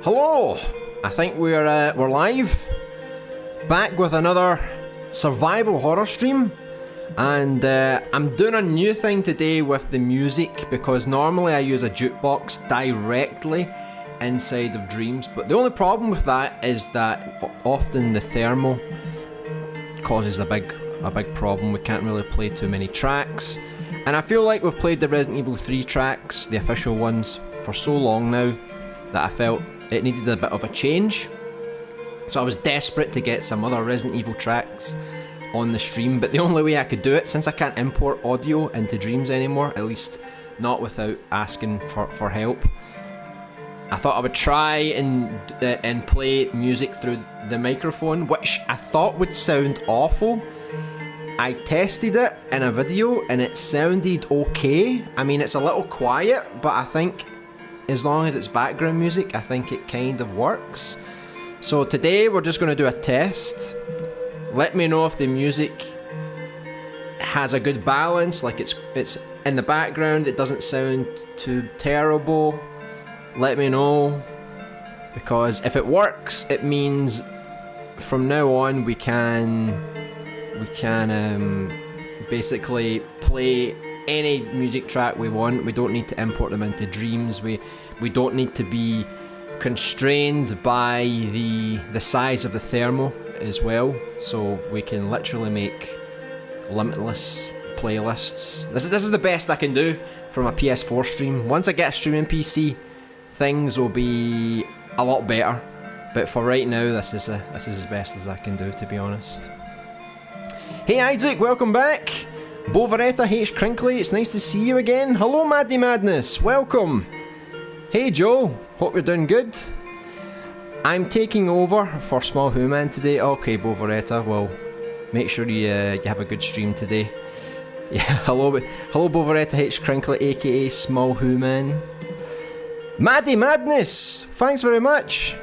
Hello! I think we're live, back with another survival horror stream, and I'm doing a new thing today with the music because normally I use a jukebox directly inside of Dreams, but the only problem with that is that often the thermal causes a big problem. We can't really play too many tracks, and I feel like we've played the Resident Evil 3 tracks, the official ones, for so long now that I felt it needed a bit of a change. So I was desperate to get some other Resident Evil tracks on the stream, but the only way I could do it, since I can't import audio into Dreams anymore, at least not without asking for help, I thought I would try and play music through the microphone, which I thought would sound awful. I tested it in a video and it sounded okay. I mean, it's a little quiet, but I think as long as it's background music, I think it kind of works. So today we're just going to do a test. Let me know if the music has a good balance, like it's in the background, it doesn't sound too terrible. Let me know, because if it works, it means from now on we can basically play any music track we want. We don't need to import them into Dreams. We don't need to be constrained by the size of the thermal as well. So we can literally make limitless playlists. This is the best I can do from a PS4 stream. Once I get a streaming PC, things will be a lot better. But for right now, this is as best as I can do, to be honest. Hey Isaac, welcome back. Bovaretta H. Crinkly, it's nice to see you again. Hello Maddie Madness, welcome. Hey Joe, hope you're doing good. I'm taking over for Small Who-Man today. Okay Bovaretta, well, make sure you have a good stream today. Yeah, hello Bovaretta H. Crinkly, aka Small Who-Man. Maddie Madness, thanks very much.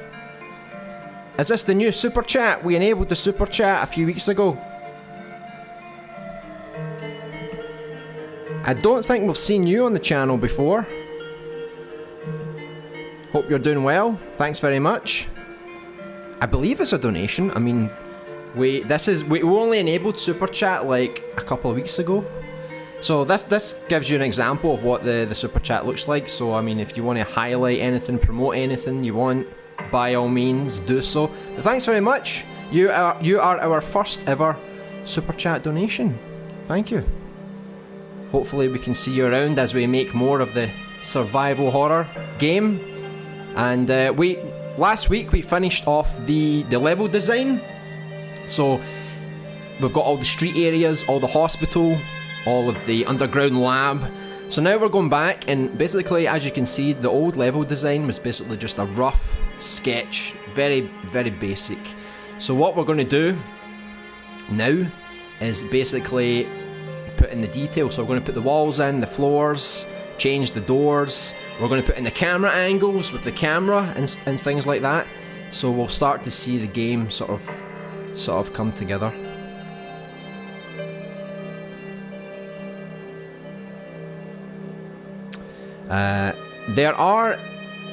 Is this the new super chat? We enabled the super chat a few weeks ago. I don't think we've seen you on the channel before. Hope you're doing well. Thanks very much. I believe it's a donation. I mean, we only enabled super chat like a couple of weeks ago. So this gives you an example of what the super chat looks like. So I mean, if you want to highlight anything, promote anything you want, by all means do so. But thanks very much. You are our first ever super chat donation. Thank you. Hopefully we can see you around as we make more of the survival horror game. And last week we finished off the level design. So we've got all the street areas, all the hospital, all of the underground lab. So now we're going back, and basically, as you can see, the old level design was basically just a rough sketch, very, very basic. So what we're going to do now is basically put in the detail. So we're going to put the walls in, the floors, change the doors. We're going to put in the camera angles with the camera and things like that. So we'll start to see the game sort of come together. There are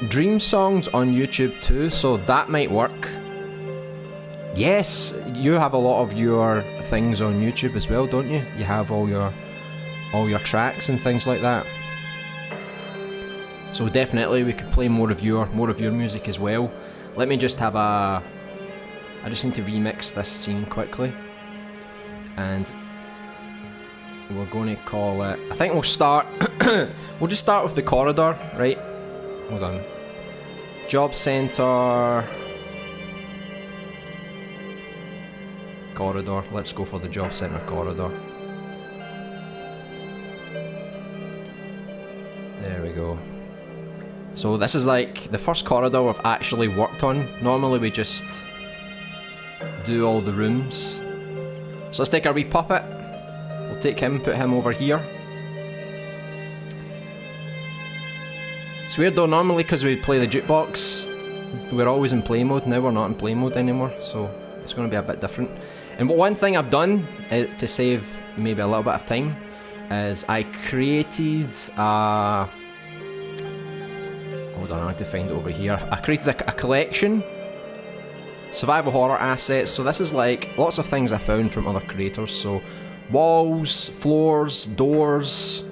Dream songs on YouTube too, so that might work. Yes, you have a lot of your things on YouTube as well, don't you? You have all your tracks and things like that. So definitely we could play more of your music as well. Let me just have I just need to remix this scene quickly. And we're going to call it, I think we'll start we'll just start with the corridor, right? Hold on. Job center. Corridor. Let's go for the job center corridor. There we go. So this is like the first corridor we've actually worked on. Normally we just do all the rooms. So let's take our wee puppet. We'll take him, put him over here. It's weird though, normally because we play the jukebox, we're always in play mode. Now we're not in play mode anymore, so it's going to be a bit different. And one thing I've done to save maybe a little bit of time is I created a hold on, I have to find it over here. I created a collection. Survival horror assets. So this is like lots of things I found from other creators. So walls, floors, doors,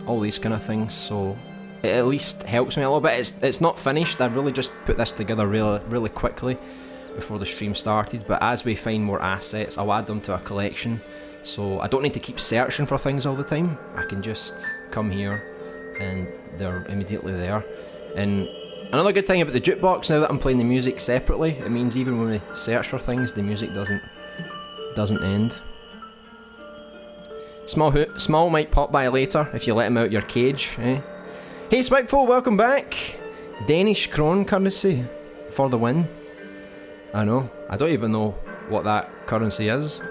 all these kind of things. So it at least helps me a little bit. It's not finished. I really just put this together really quickly before the stream started. But as we find more assets, I'll add them to a collection. So I don't need to keep searching for things all the time. I can just come here and they're immediately there. And another good thing about the jukebox, now that I'm playing the music separately, it means even when we search for things, the music doesn't end. Small might pop by later if you let him out your cage, eh? Hey Spikeful, welcome back! Danish Krone currency for the win. I know, I don't even know what that currency is.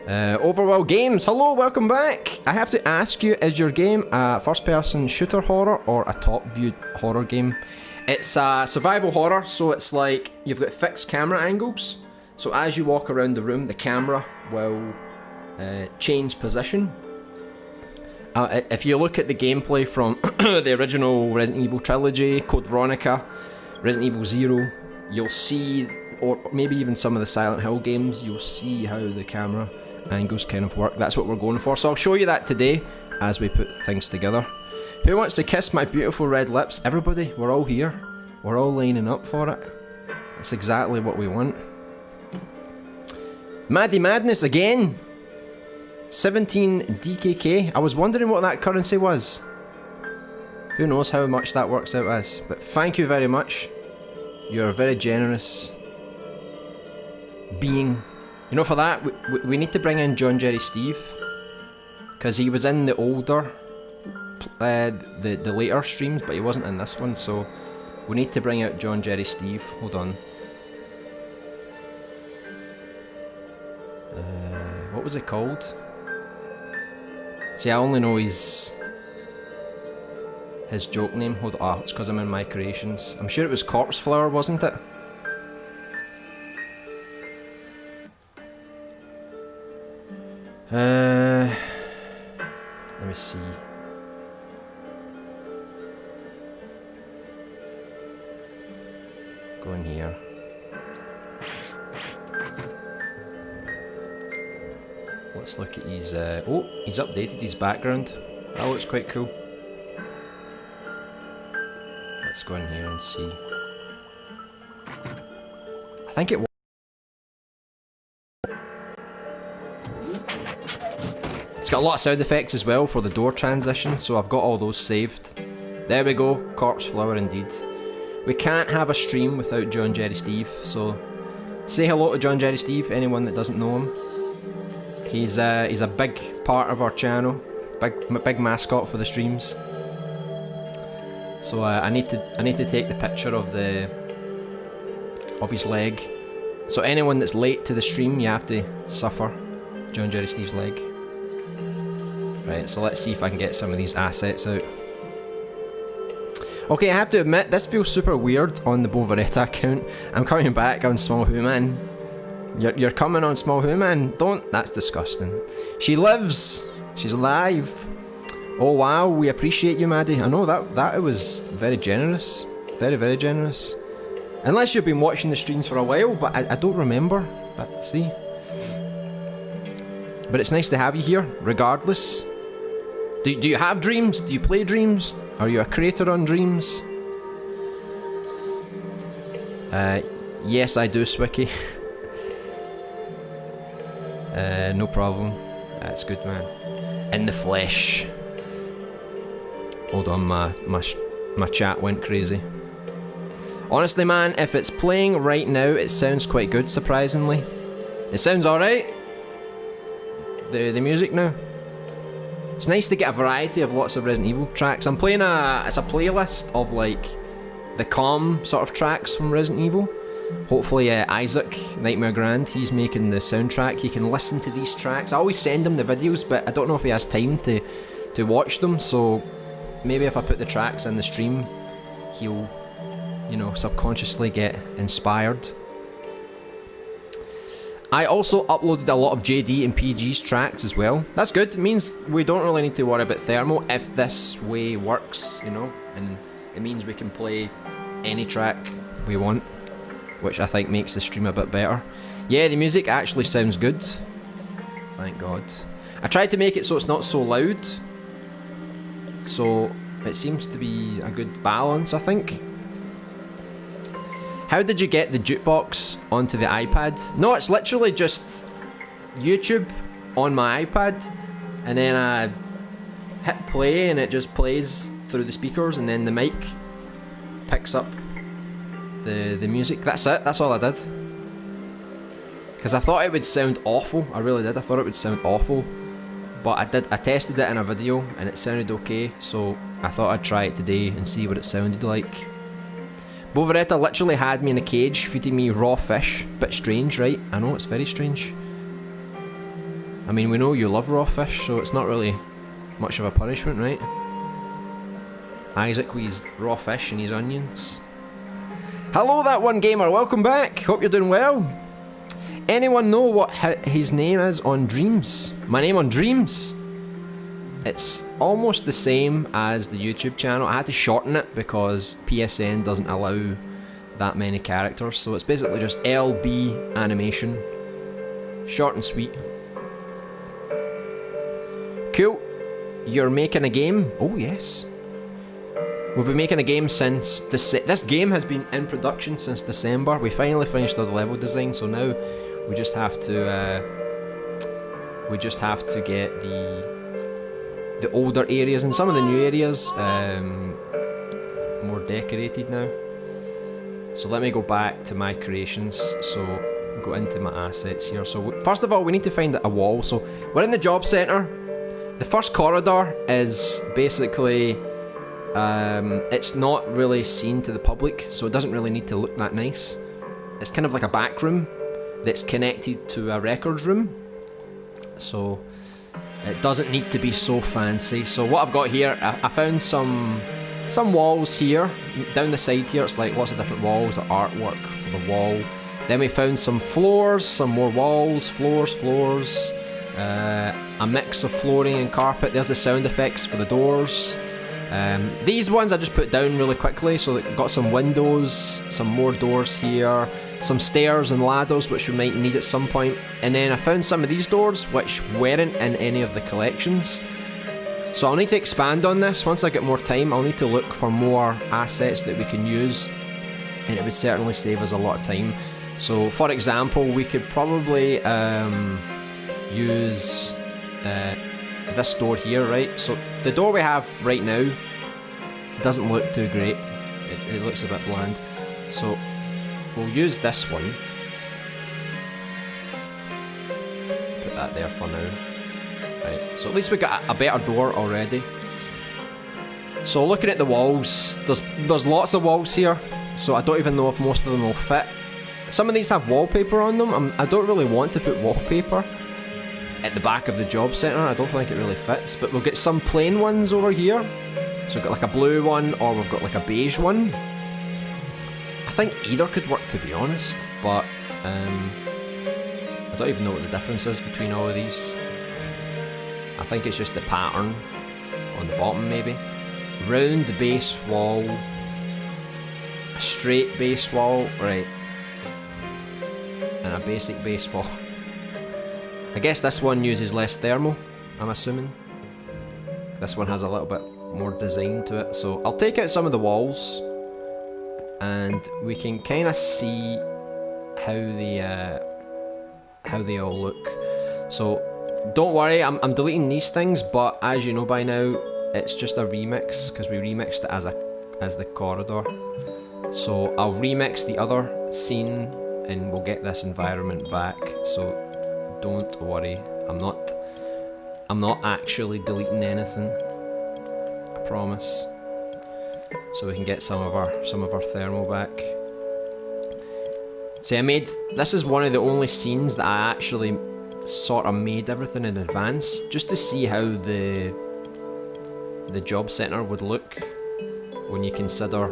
Overworld Games, hello, welcome back! I have to ask you, is your game a first-person shooter horror or a top-view horror game? It's a survival horror, so it's like you've got fixed camera angles. So as you walk around the room, the camera will change position. If you look at the gameplay from the original Resident Evil trilogy, Code Veronica, Resident Evil 0, you'll see, or maybe even some of the Silent Hill games, you'll see how the camera angles kind of work. That's what we're going for. So I'll show you that today as we put things together. Who wants to kiss my beautiful red lips? Everybody, we're all here. We're all lining up for it. That's exactly what we want. Maddie Madness again. 17 DKK. I was wondering what that currency was. Who knows how much that works out as. But thank you very much. You're a very generous being. You know, for that, we need to bring in John Jerry Steve. Because he was in the older, the later streams, but he wasn't in this one, so we need to bring out John Jerry Steve. Hold on. What was it called? See, I only know his joke name. Hold on, it's because I'm in my creations. I'm sure it was Corpse Flower, wasn't it? Let me see. Go in here. Let's look at his, oh, he's updated his background. That looks quite cool. Let's go in here and see. I think it was. It's got a lot of sound effects as well for the door transition, so I've got all those saved. There we go, Corpse Flower indeed. We can't have a stream without John Jerry Steve, so say hello to John Jerry Steve, anyone that doesn't know him. He's a big part of our channel, big mascot for the streams. So I need to take the picture of his leg. So anyone that's late to the stream, you have to suffer John Jerry Steve's leg. Right, so let's see if I can get some of these assets out. Okay, I have to admit, this feels super weird on the Bovaretta account. I'm coming back on Small Human. You're coming on Small Human? Don't, that's disgusting. She lives! She's alive! Oh wow, we appreciate you, Maddie. I know that was very generous. Very, very generous. Unless you've been watching the streams for a while, but I don't remember. But see. But it's nice to have you here, regardless. Do you have Dreams? Do you play Dreams? Are you a creator on Dreams? Yes, I do, Swicky. No problem. That's good, man. In the flesh. Hold on, my chat went crazy. Honestly, man, if it's playing right now, it sounds quite good, surprisingly. It sounds alright. The music now. It's nice to get a variety of lots of Resident Evil tracks. I'm playing it's a playlist of like the calm sort of tracks from Resident Evil. Hopefully Isaac, Nightmare Grand, he's making the soundtrack. He can listen to these tracks. I always send him the videos, but I don't know if he has time to watch them, so maybe if I put the tracks in the stream, he'll, you know, subconsciously get inspired. I also uploaded a lot of JD and PG's tracks as well. That's good. It means we don't really need to worry about thermal if this way works, you know, and it means we can play any track we want, which I think makes the stream a bit better. Yeah, the music actually sounds good. Thank God. I tried to make it so it's not so loud, so it seems to be a good balance, I think. How did you get the jukebox onto the iPad? No, it's literally just YouTube on my iPad, and then I hit play and it just plays through the speakers, and then the mic picks up the music. That's it, that's all I did. Because I thought it would sound awful, I really did, I thought it would sound awful. But I tested it in a video and it sounded okay, so I thought I'd try it today and see what it sounded like. Boveretta literally had me in a cage feeding me raw fish. Bit strange, right? I know, it's very strange. I mean, we know you love raw fish, so it's not really much of a punishment, right? Isaac with his raw fish and his onions. Hello, that one gamer, welcome back. Hope you're doing well. Anyone know what his name is on Dreams? My name on Dreams? It's almost the same as the YouTube channel. I had to shorten it because PSN doesn't allow that many characters. So it's basically just LBAnimation. Short and sweet. Cool. You're making a game? Oh yes. We've been making a game since... This game has been in production since December. We finally finished all the level design, so now we just have to... get the older areas and some of the new areas more decorated now. So let me go back to my creations. So go into my assets here. So first of all, we need to find a wall. So we're in the job center. The first corridor is basically it's not really seen to the public, so it doesn't really need to look that nice. It's kind of like a back room that's connected to a record room. So it doesn't need to be so fancy. So what I've got here, I found some walls here. Down the side here, it's like lots of different walls, the artwork for the wall. Then we found some floors, some more walls, floors, a mix of flooring and carpet. There's the sound effects for the doors. These ones I just put down really quickly, so that got some windows, some more doors here, some stairs and ladders which we might need at some point. And then I found some of these doors which weren't in any of the collections. So I'll need to expand on this. Once I get more time, I'll need to look for more assets that we can use, and it would certainly save us a lot of time. So for example, we could probably use this door here, right? So the door we have right now doesn't look too great. It looks a bit bland. So we'll use this one. Put that there for now. Right, so at least we got a better door already. So looking at the walls, there's lots of walls here, so I don't even know if most of them will fit. Some of these have wallpaper on them. I don't really want to put wallpaper at the back of the job centre. I don't think it really fits, but we'll get some plain ones over here. So we've got like a blue one, or we've got like a beige one. I think either could work, to be honest, but I don't even know what the difference is between all of these. I think it's just the pattern on the bottom, maybe. Round base wall, a straight base wall, right, and a basic base wall. I guess this one uses less thermal, I'm assuming. This one has a little bit more design to it, so I'll take out some of the walls and we can kind of see how they all look. So don't worry, I'm deleting these things, but as you know by now, it's just a remix because we remixed it as the corridor. So I'll remix the other scene and we'll get this environment back. So don't worry, I'm not actually deleting anything, I promise. So we can get some of our thermal back. See, this is one of the only scenes that I actually sort of made everything in advance, just to see how the job centre would look when you consider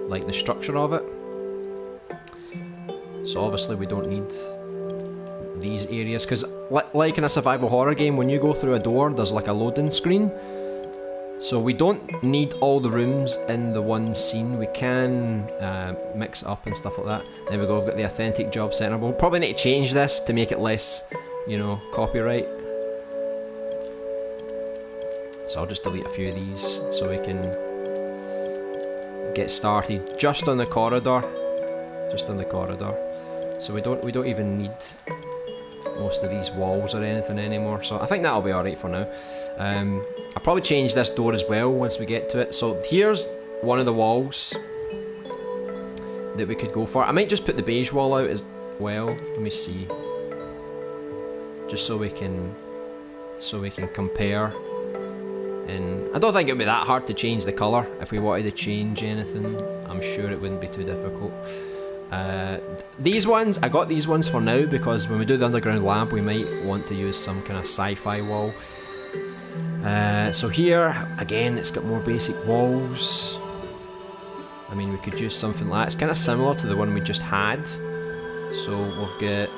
like the structure of it. So obviously we don't need these areas, because like in a survival horror game, when you go through a door, there's like a loading screen. So we don't need all the rooms in the one scene. We can mix it up and stuff like that. There we go, we've got the authentic job center. We'll probably need to change this to make it less, you know, copyright. So I'll just delete a few of these so we can get started just on the corridor. Just on the corridor. So we don't even need most of these walls or anything anymore. So I think that'll be alright for now. I'll probably change this door as well once we get to it. So here's one of the walls that we could go for. I might just put the beige wall out as well. Let me see. Just so we can compare. And I don't think it would be that hard to change the colour. If we wanted to change anything, I'm sure it wouldn't be too difficult. These ones, I got these ones for now because when we do the underground lab we might want to use some kind of sci-fi wall. So here, again, it's got more basic walls. I mean, we could use something like that. It's kind of similar to the one we just had. So we've got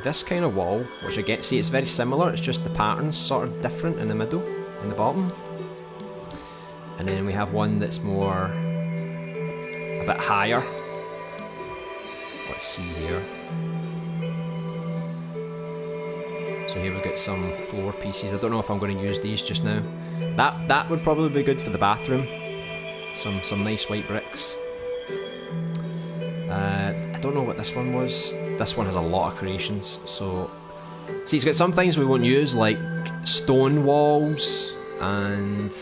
this kind of wall, which again, see, it's very similar, it's just the pattern's sort of different in the middle, in the bottom. And then we have one that's more, a bit higher. Let's see here. So here we've got some floor pieces. I don't know if I'm going to use these just now. That would probably be good for the bathroom. Some nice white bricks. I don't know what this one was. This one has a lot of creations. So, see, it's got some things we won't use, like stone walls, and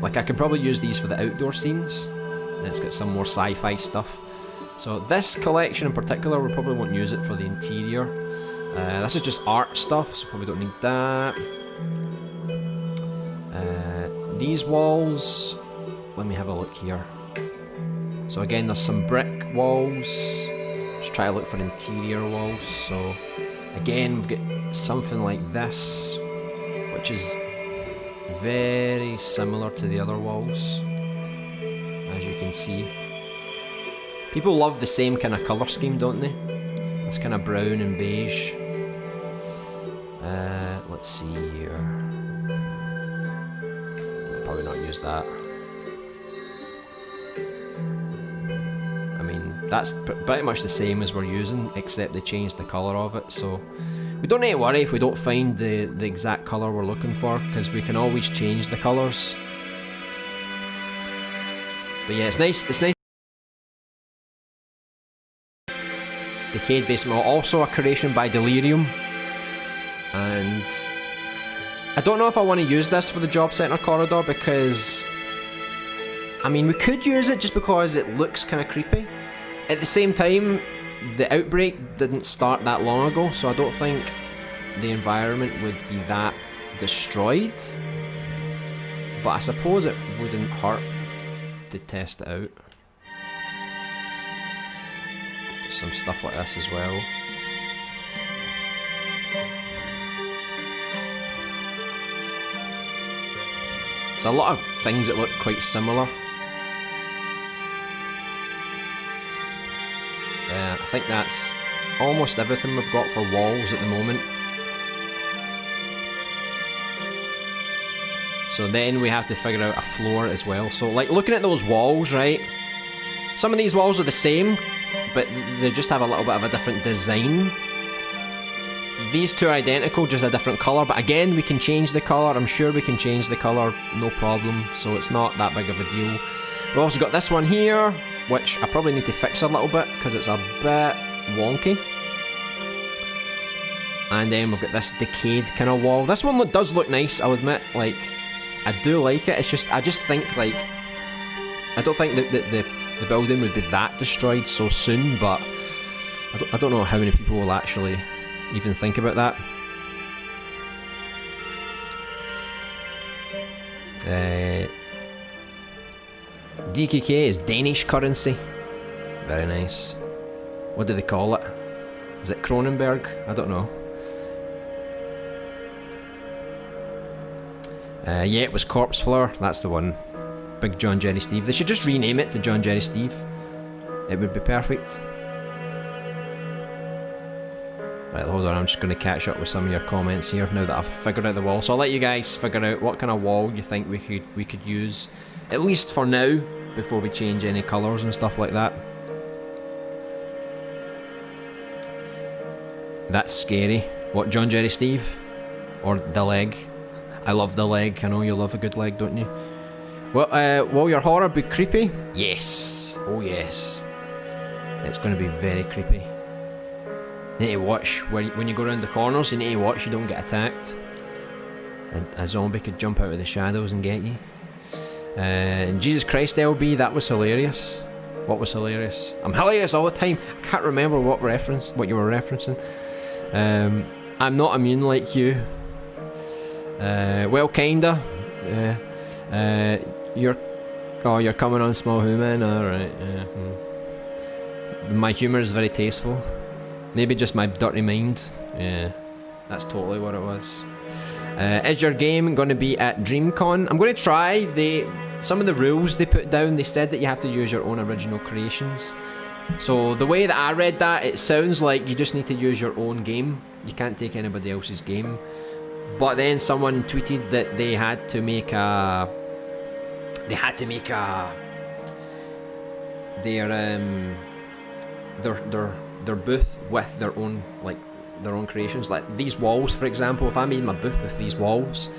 like I can probably use these for the outdoor scenes. And it's got some more sci-fi stuff. So this collection in particular, we probably won't use it for the interior. This is just art stuff, so probably don't need that. These walls, let me have a look here. So again, there's some brick walls. Just try to look for interior walls. So again, we've got something like this, which is very similar to the other walls, as you can see. People love the same kind of colour scheme, don't they? It's kind of brown and beige. Let's see here. I'll probably not use that. I mean, that's pretty much the same as we're using, except they changed the colour of it, so we don't need to worry if we don't find the exact colour we're looking for, because we can always change the colours. But yeah, it's nice. Decayed basement, also a creation by Delirium, and I don't know if I want to use this for the job centre corridor, because I mean, we could use it just because it looks kind of creepy. At the same time, the outbreak didn't start that long ago, so I don't think the environment would be that destroyed, but I suppose it wouldn't hurt to test it out. Some stuff like this as well. It's a lot of things that look quite similar. I think that's almost everything we've got for walls at the moment. So then we have to figure out a floor as well. So like looking at those walls, right? Some of these walls are the same, but they just have a little bit of a different design. These two are identical, just a different colour, but again, we can change the colour. I'm sure we can change the colour, no problem, so it's not that big of a deal. We've also got this one here, which I probably need to fix a little bit, because it's a bit wonky. And then we've got this decayed kind of wall. This one does look nice, I'll admit, like, I do like it, it's just, I just think, like, I don't think that the building would be that destroyed so soon, but I don't know how many people will actually even think about that. DKK is Danish currency. Very nice. What do they call it? Is it Cronenberg? I don't know. Yeah, it was Corpse Flower. That's the one. Big John Jerry Steve. They should just rename it to John Jerry Steve. It would be perfect. Right, hold on, I'm just going to catch up with some of your comments here now that I've figured out the wall. So I'll let you guys figure out what kind of wall you think we could use, at least for now, before we change any colours and stuff like that. That's scary. What, John Jerry Steve? Or the leg? I love the leg. I know you love a good leg, don't you? Well, will your horror be creepy? Yes. Oh yes. It's going to be very creepy. You need to watch when you go around the corners. You need to watch you don't get attacked. And a zombie could jump out of the shadows and get you. Jesus Christ, LB, that was hilarious. What was hilarious? I'm hilarious all the time. I can't remember what you were referencing. I'm not immune like you. Well, kinda. You're coming on Small Human. Alright. My humour is very tasteful. Maybe just my dirty mind. Yeah, that's totally what it was. Is your game going to be at DreamCon? I'm going to try. Some of the rules they put down, they said that you have to use your own original creations. So the way that I read that, it sounds like you just need to use your own game. You can't take anybody else's game. But then someone tweeted that they had to make their booth with their own creations. Like these walls, for example, if I made my booth with these walls,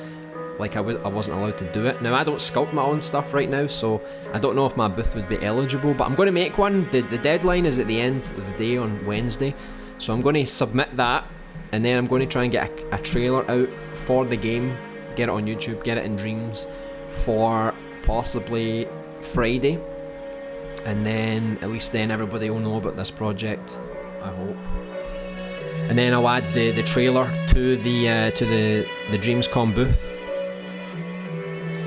like I wasn't allowed to do it. Now I don't sculpt my own stuff right now, so I don't know if my booth would be eligible, but I'm going to make one. The deadline is at the end of the day on Wednesday, so I'm going to submit that, and then I'm going to try and get a trailer out for the game, get it on YouTube, get it in Dreams for possibly Friday, and then at least then everybody will know about this project, I hope. And then I'll add the trailer to the Dreamscom booth.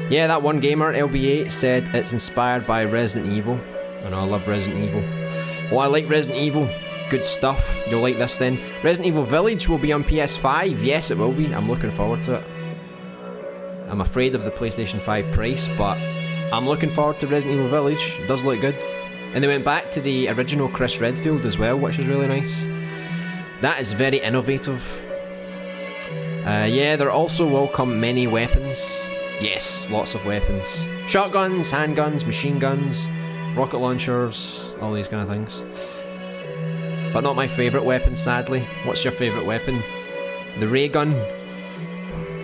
Yeah, that one gamer, LB8, said it's inspired by Resident Evil. I know, I love Resident Evil. Oh, I like Resident Evil. Good stuff. You'll like this then. Resident Evil Village will be on PS5. Yes, it will be. I'm looking forward to it. I'm afraid of the PlayStation 5 price, but I'm looking forward to Resident Evil Village. It does look good. And they went back to the original Chris Redfield as well, which is really nice. That is very innovative. Yeah, there also will come many weapons. Yes, lots of weapons. Shotguns, handguns, machine guns, rocket launchers, all these kind of things. But not my favourite weapon, sadly. What's your favourite weapon? The ray gun.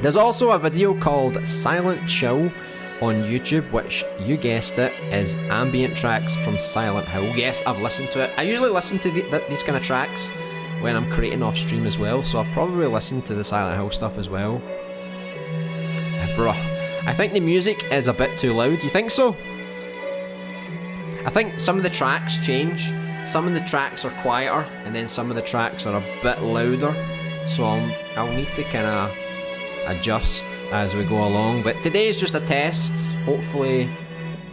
There's also a video called Silent Chill on YouTube, which, you guessed it, is ambient tracks from Silent Hill. Yes, I've listened to it. I usually listen to these kind of tracks when I'm creating off stream as well, so I've probably listened to the Silent Hill stuff as well. Bruh, I think the music is a bit too loud. You think so? I think some of the tracks change. Some of the tracks are quieter, and then some of the tracks are a bit louder. So I'll need to kind of adjust as we go along. But today is just a test. Hopefully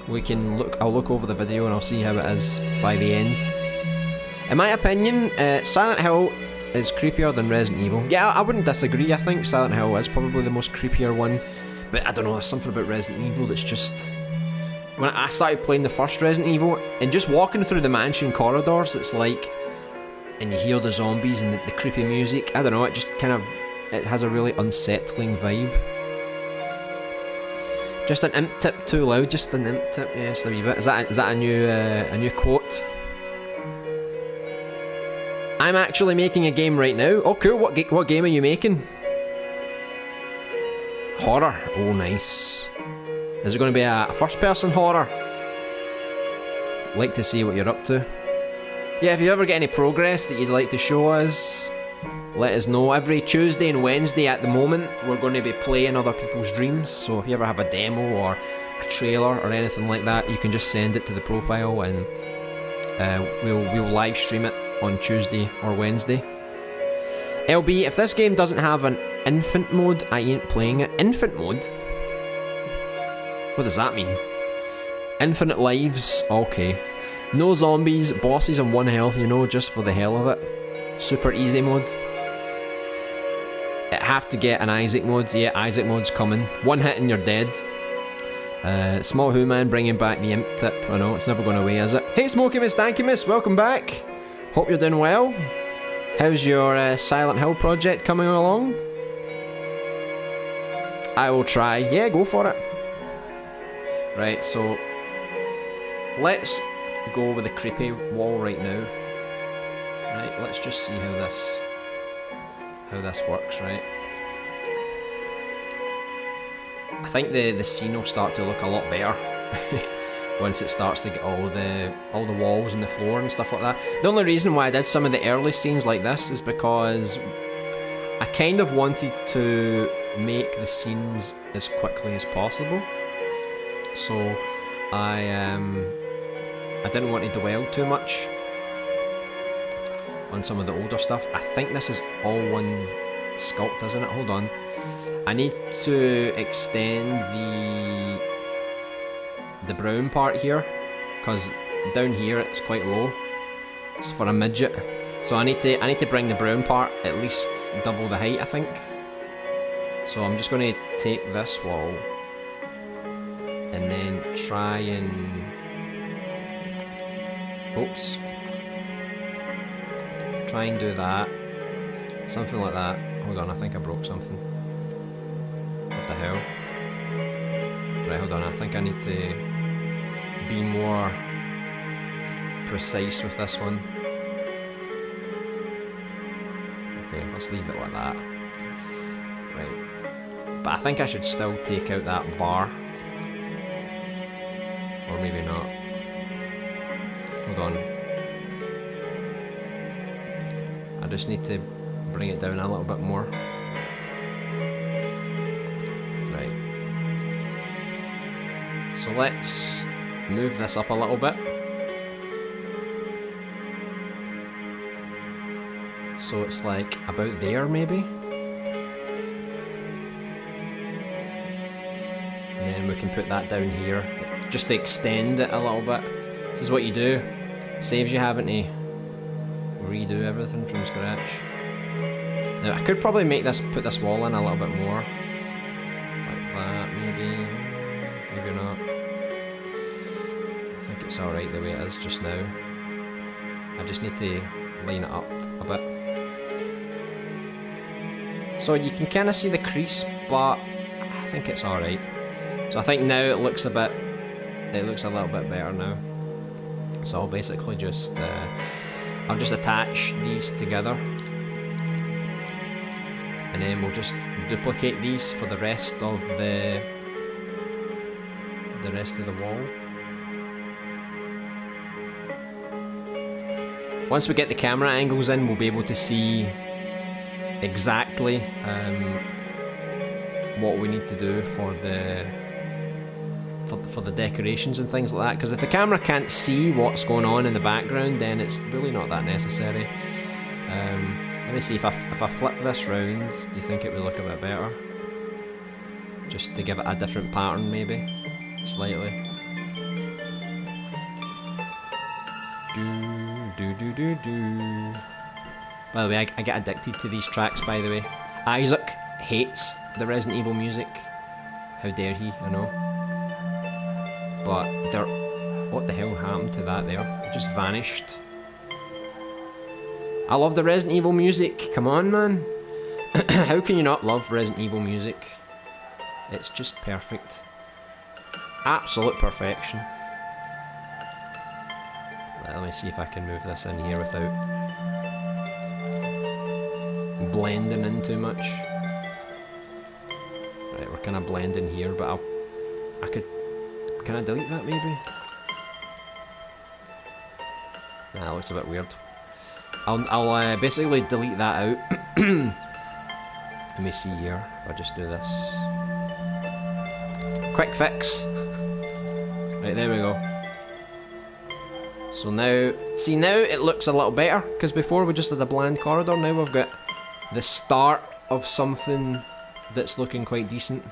we can I'll look over the video and I'll see how it is by the end. In my opinion, Silent Hill is creepier than Resident Evil. Yeah, I wouldn't disagree. I think Silent Hill is probably the most creepier one. But I don't know, there's something about Resident Evil that's just... When I started playing the first Resident Evil, and just walking through the mansion corridors, it's like... And you hear the zombies and the creepy music. I don't know, it just kind of... It has a really unsettling vibe. Just an imp tip too loud, just an imp tip, yeah, just a wee bit. Is that a new quote? I'm actually making a game right now. Oh cool, what game are you making? Horror. Oh nice. Is it going to be a first person horror? Like to see what you're up to. Yeah, if you ever get any progress that you'd like to show us, let us know. Every Tuesday and Wednesday at the moment we're going to be playing other people's dreams, so if you ever have a demo or a trailer or anything like that, you can just send it to the profile and we'll live stream it on Tuesday or Wednesday. LB, if this game doesn't have an infant mode, I ain't playing it. Infant mode? What does that mean? Infinite lives? Okay. No zombies, bosses on 1 health, you know, just for the hell of it. Super easy mode. It have to get an Isaac mode. Yeah, Isaac mode's coming. 1 hit and you're dead. Small Who-Man bringing back the imp tip. I know, it's never going away, is it? Hey Smoky Miss, thank you miss, welcome back. Hope you're doing well. How's your Silent Hill project coming along? I will try. Yeah, go for it. Right, so let's go with the creepy wall right now. Right, let's just see how this works, right? I think the scene will start to look a lot better once it starts to get all the walls and the floor and stuff like that. The only reason why I did some of the early scenes like this is because I kind of wanted to make the scenes as quickly as possible. So I didn't want to dwell too much on some of the older stuff. I think this is all one sculpt, isn't it? Hold on. I need to extend the brown part here, because down here it's quite low. It's for a midget. So I need to bring the brown part at least double the height, I think. So I'm just going to take this wall and then try and... Oops. Try and do that. Something like that. Hold on, I think I broke something. What the hell? Right, hold on, I think I need to be more precise with this one. Okay, let's leave it like that. Right. But I think I should still take out that bar. Or maybe not. Hold on. I just need to bring it down a little bit more. Right. So let's move this up a little bit. So it's like about there maybe. And then we can put that down here, just to extend it a little bit. This is what you do. Saves you having to redo everything from scratch. Now I could probably put this wall in a little bit more. Like that, maybe. Maybe not. I think it's alright the way it is just now. I just need to line it up a bit. So you can kind of see the crease, but I think it's alright. So I think now it looks a little bit better now. So I'll basically just, I'll just attach these together. And then we'll just duplicate these for the rest of the wall. Once we get the camera angles in, we'll be able to see exactly what we need to do for the decorations and things like that. Because if the camera can't see what's going on in the background, then it's really not that necessary. Let me see, if I flip this round, do you think it would look a bit better? Just to give it a different pattern, maybe, slightly. Do. By the way, I get addicted to these tracks, by the way. Isaac hates the Resident Evil music. How dare he, I know. But what the hell happened to that there? It just vanished. I love the Resident Evil music, come on man. How can you not love Resident Evil music? It's just perfect. Absolute perfection. Let me see if I can move this in here without blending in too much. Right, we're kind of blending here, but can I delete that maybe? Nah, that looks a bit weird. I'll basically delete that out. Let me see here, if I just do this. Quick fix. Right, there we go. So now, see now it looks a little better, because before we just had a bland corridor, now we've got the start of something that's looking quite decent.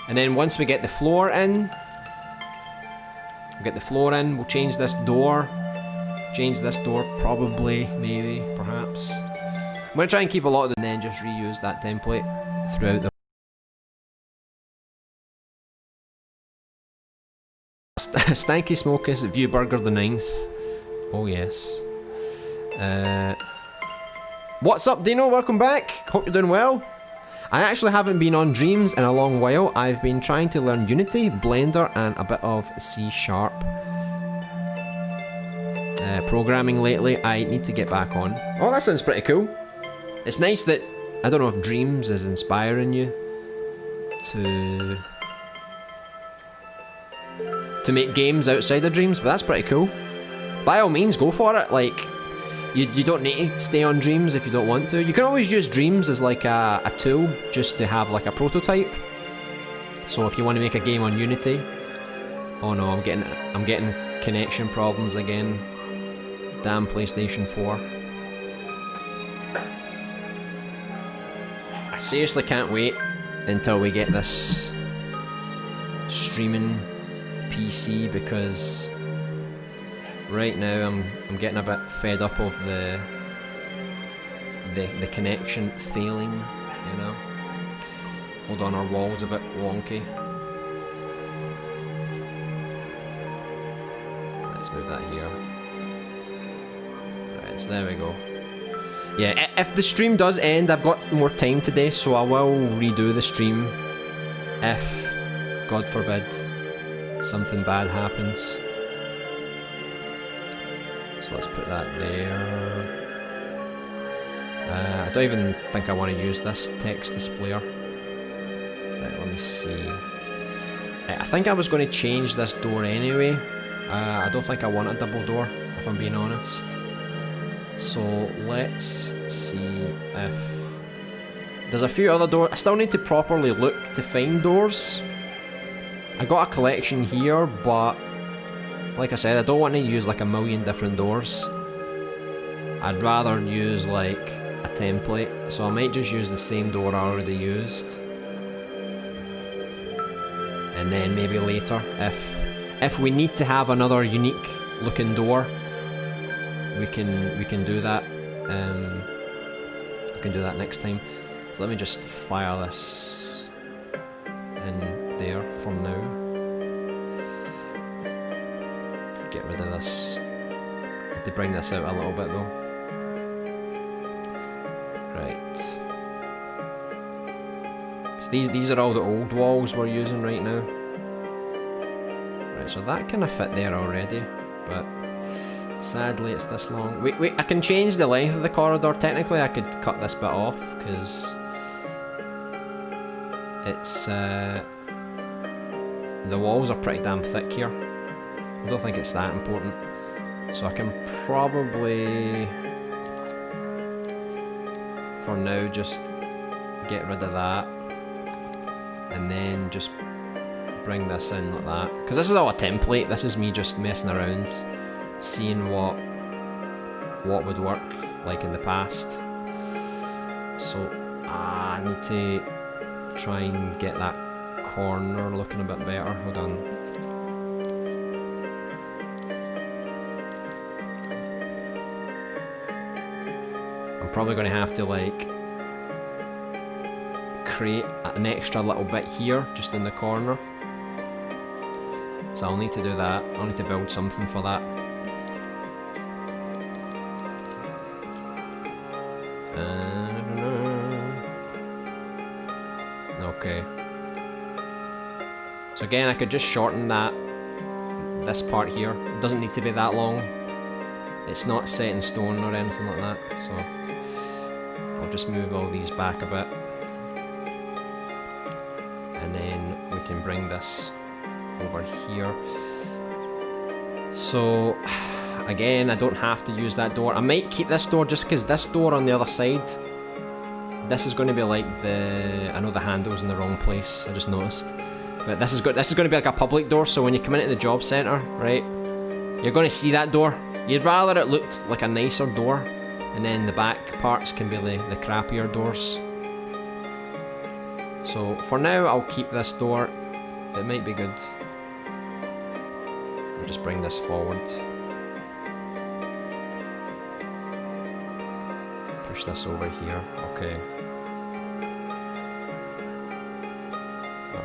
And then once we get the floor in, we'll change this door. Change this door, probably, maybe, perhaps. I'm going to try and keep a lot of them and then just reuse that template throughout the... Stanky Smoke is Viewburger the 9th. Oh yes. What's up, Dino? Welcome back. Hope you're doing well. I actually haven't been on Dreams in a long while. I've been trying to learn Unity, Blender, and a bit of C#. Programming lately. I need to get back on. Oh, that sounds pretty cool. It's nice that, I don't know if Dreams is inspiring you to make games outside of Dreams, but that's pretty cool. By all means, go for it. Like, you don't need to stay on Dreams if you don't want to. You can always use Dreams as like a tool just to have like a prototype. So if you want to make a game on Unity, oh no, I'm getting connection problems again. Damn PlayStation 4. I seriously can't wait until we get this streaming PC, because right now I'm getting a bit fed up of the connection failing, you know. Hold on, our wall's a bit wonky. Let's move that here. Right, so there we go. Yeah, if the stream does end, I've got more time today, so I will redo the stream if, God forbid, something bad happens. So let's put that there. I don't even think I want to use this text displayer. Right, let me see. I think I was going to change this door anyway. I don't think I want a double door, if I'm being honest. So let's see if... There's a few other doors. I still need to properly look to find doors. I got a collection here, but like I said, I don't want to use like a million different doors. I'd rather use like a template, so I might just use the same door I already used. And then maybe later, if we need to have another unique looking door, we can do that. We can do that next time. So let me just fire this in there for now. Get rid of this. I have to bring this out a little bit though. Right. Because these are all the old walls we're using right now. Right, so that kind of fit there already, but sadly it's this long. Wait, I can change the length of the corridor. Technically I could cut this bit off, because it's the walls are pretty damn thick here. I don't think it's that important. So I can probably, for now, just get rid of that. And then just bring this in like that. Because this is all a template. This is me just messing around, seeing what would work like in the past. So I need to try and get that corner looking a bit better. Hold on. I'm probably going to have to like create an extra little bit here just in the corner. So I'll need to do that. I'll need to build something for that. Okay. So again, I could just shorten this part here. It doesn't need to be that long. It's not set in stone or anything like that. So I'll just move all these back a bit. And then we can bring this over here. So again, I don't have to use that door. I might keep this door just because this door on the other side, this is going to be like I know the handle's in the wrong place, I just noticed. But this is going to be like a public door, so when you come into the job centre, right, you're going to see that door. You'd rather it looked like a nicer door, and then the back parts can be the crappier doors. So for now, I'll keep this door. It might be good. I'll just bring this forward. Push this over here. Okay.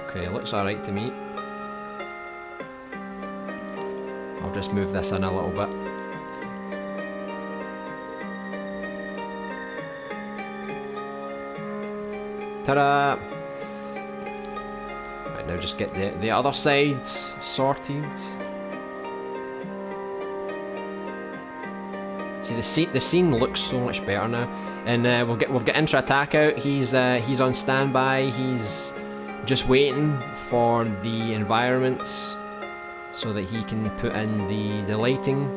Okay, looks alright to me. I'll just move this in a little bit. Ta-da! Right, now just get the other side sorted. See, the scene looks so much better now, and we've got Intra Attack out. He's on standby. He's just waiting for the environments so that he can put in the lighting.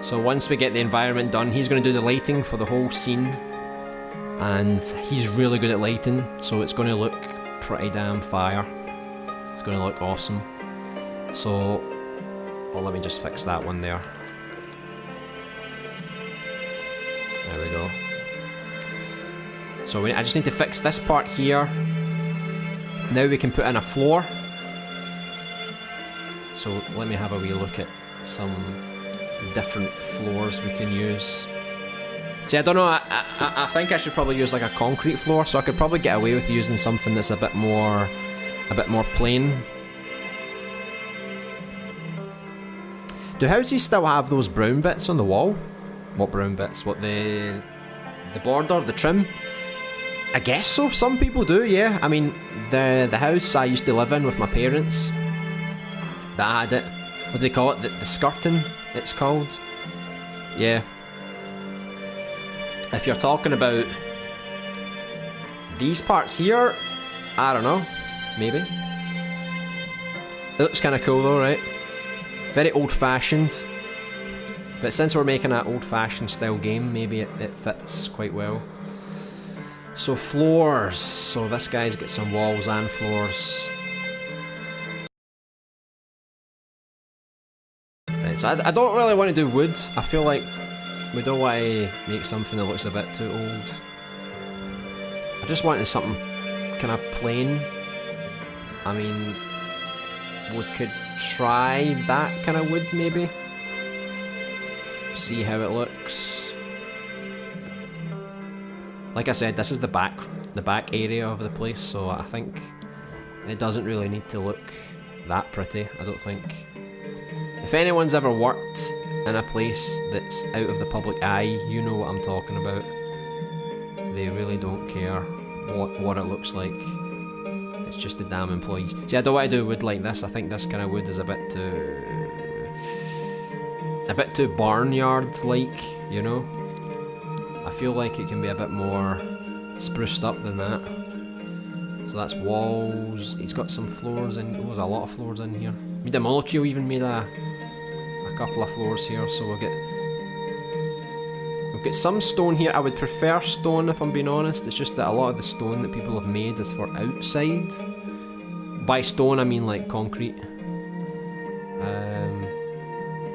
So once we get the environment done, he's going to do the lighting for the whole scene, and he's really good at lighting, so it's going to look pretty damn fire. It's going to look awesome. So, well, let me just fix that one there. There we go. So I just need to fix this part here. Now we can put in a floor. So let me have a wee look at some different floors we can use. See, I don't know, I think I should probably use like a concrete floor, so I could probably get away with using something that's a bit more plain. Do houses still have those brown bits on the wall? What brown bits? What, the border, the trim? I guess so, some people do, yeah. I mean, the house I used to live in with my parents, that had it. What do they call it? The skirting, it's called. Yeah. If you're talking about these parts here, I don't know, maybe. It looks kind of cool though, right? Very old-fashioned. But since we're making an old-fashioned style game, maybe it fits quite well. So floors. So this guy's got some walls and floors. Right, so I don't really want to do wood. I feel like we don't want to make something that looks a bit too old. I just wanted something kind of plain. I mean, we could try that kind of wood maybe. See how it looks. Like I said, this is the back area of the place, so I think it doesn't really need to look that pretty, I don't think. If anyone's ever worked in a place that's out of the public eye, you know what I'm talking about. They really don't care what it looks like. It's just the damn employees. See, I don't want to do wood like this. I think this kind of wood is a bit too barnyard-like, you know? I feel like it can be a bit more spruced up than that. So that's walls. He's got some floors in. Oh, there's a lot of floors in here. Media Molecule even made a couple of floors here, so we've got some stone here. I would prefer stone if I'm being honest. It's just that a lot of the stone that people have made is for outside. By stone I mean like concrete.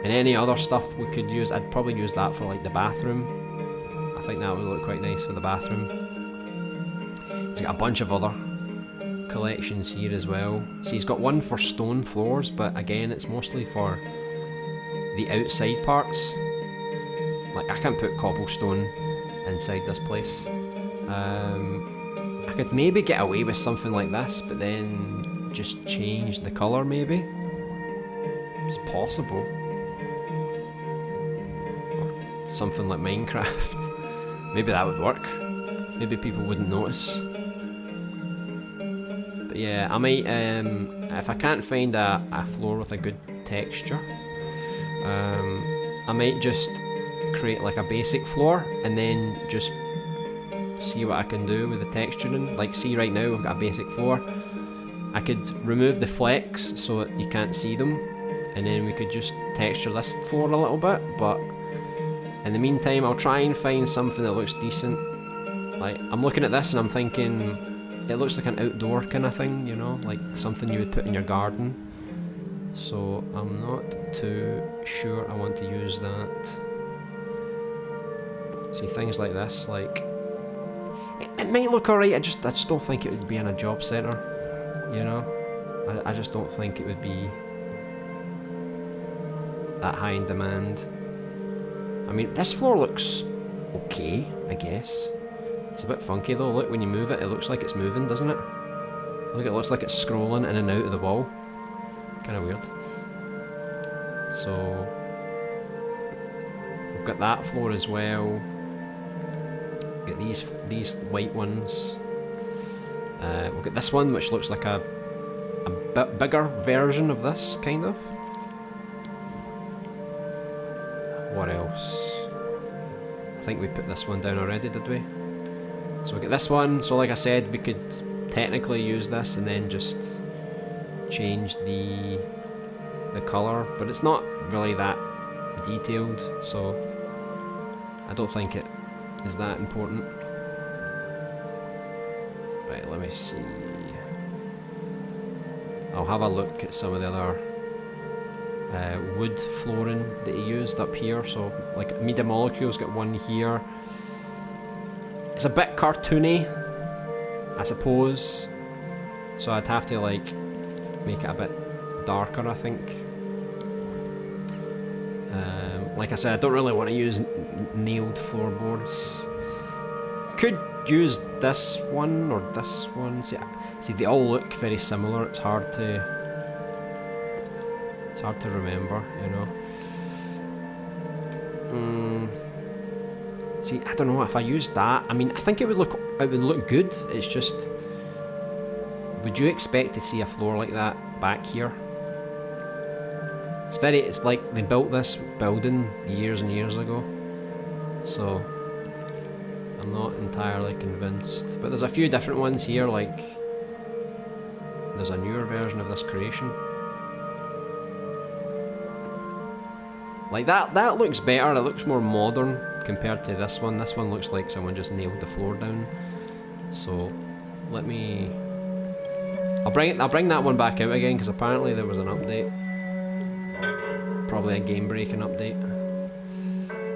And any other stuff we could use, I'd probably use that for like the bathroom. I think that would look quite nice for the bathroom. He's got a bunch of other collections here as well. See, he's got one for stone floors, but again, it's mostly for the outside parts. Like, I can't put cobblestone inside this place. I could maybe get away with something like this, but then just change the colour maybe. It's possible. Something like Minecraft. Maybe that would work. Maybe people wouldn't notice. But yeah, I might, if I can't find a floor with a good texture, I might just create like a basic floor and then just see what I can do with the texturing. Like, see right now we've got a basic floor. I could remove the flecks so that you can't see them, and then we could just texture this floor a little bit, but in the meantime I'll try and find something that looks decent. Like, I'm looking at this and I'm thinking it looks like an outdoor kind of thing, you know, like something you would put in your garden. So I'm not too sure I want to use that. See, things like this, like, it might look alright, I just don't think it would be in a job centre, you know? I just don't think it would be that high in demand. I mean, this floor looks okay, I guess. It's a bit funky though. Look, when you move it, it looks like it's moving, doesn't it? Look, it looks like it's scrolling in and out of the wall. Kind of weird. So we've got that floor as well. Get these white ones. We'll get this one, which looks like a bit bigger version of this, kind of. What else? I think we put this one down already, did we? So we'll get this one. So like I said, we could technically use this and then just change the colour, but it's not really that detailed, so I don't think it is that important. Right, let me see. I'll have a look at some of the other wood flooring that he used up here. So like Media Molecule's got one here. It's a bit cartoony, I suppose, so I'd have to like make it a bit darker, I think. Like I said, I don't really want to use nailed floorboards. Could use this one or this one. See, they all look very similar. It's hard to remember, you know. See, I don't know if I used that. I mean, I think it would look good. It's just, would you expect to see a floor like that back here? It's like they built this building years and years ago, so I'm not entirely convinced. But there's a few different ones here, like there's a newer version of this creation. Like that looks better, it looks more modern compared to this one. This one looks like someone just nailed the floor down. So let me... I'll bring that one back out again, because apparently there was an update. Probably a game-breaking update.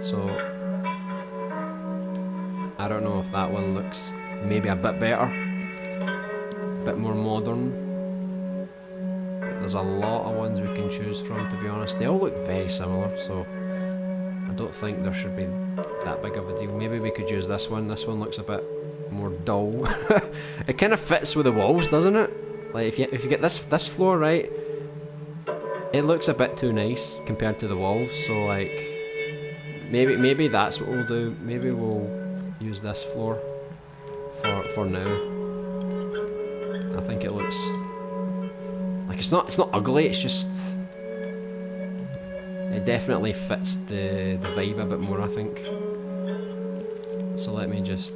So I don't know if that one looks maybe a bit better, a bit more modern. But there's a lot of ones we can choose from, to be honest. They all look very similar, so I don't think there should be that big of a deal. Maybe we could use this one. This one looks a bit more dull. It kind of fits with the walls, doesn't it? Like if you get this floor right, it looks a bit too nice compared to the walls. So like maybe that's what we'll do. Maybe we'll use this floor for now. I think it looks like it's not ugly. It's just it definitely fits the vibe a bit more, I think. So let me just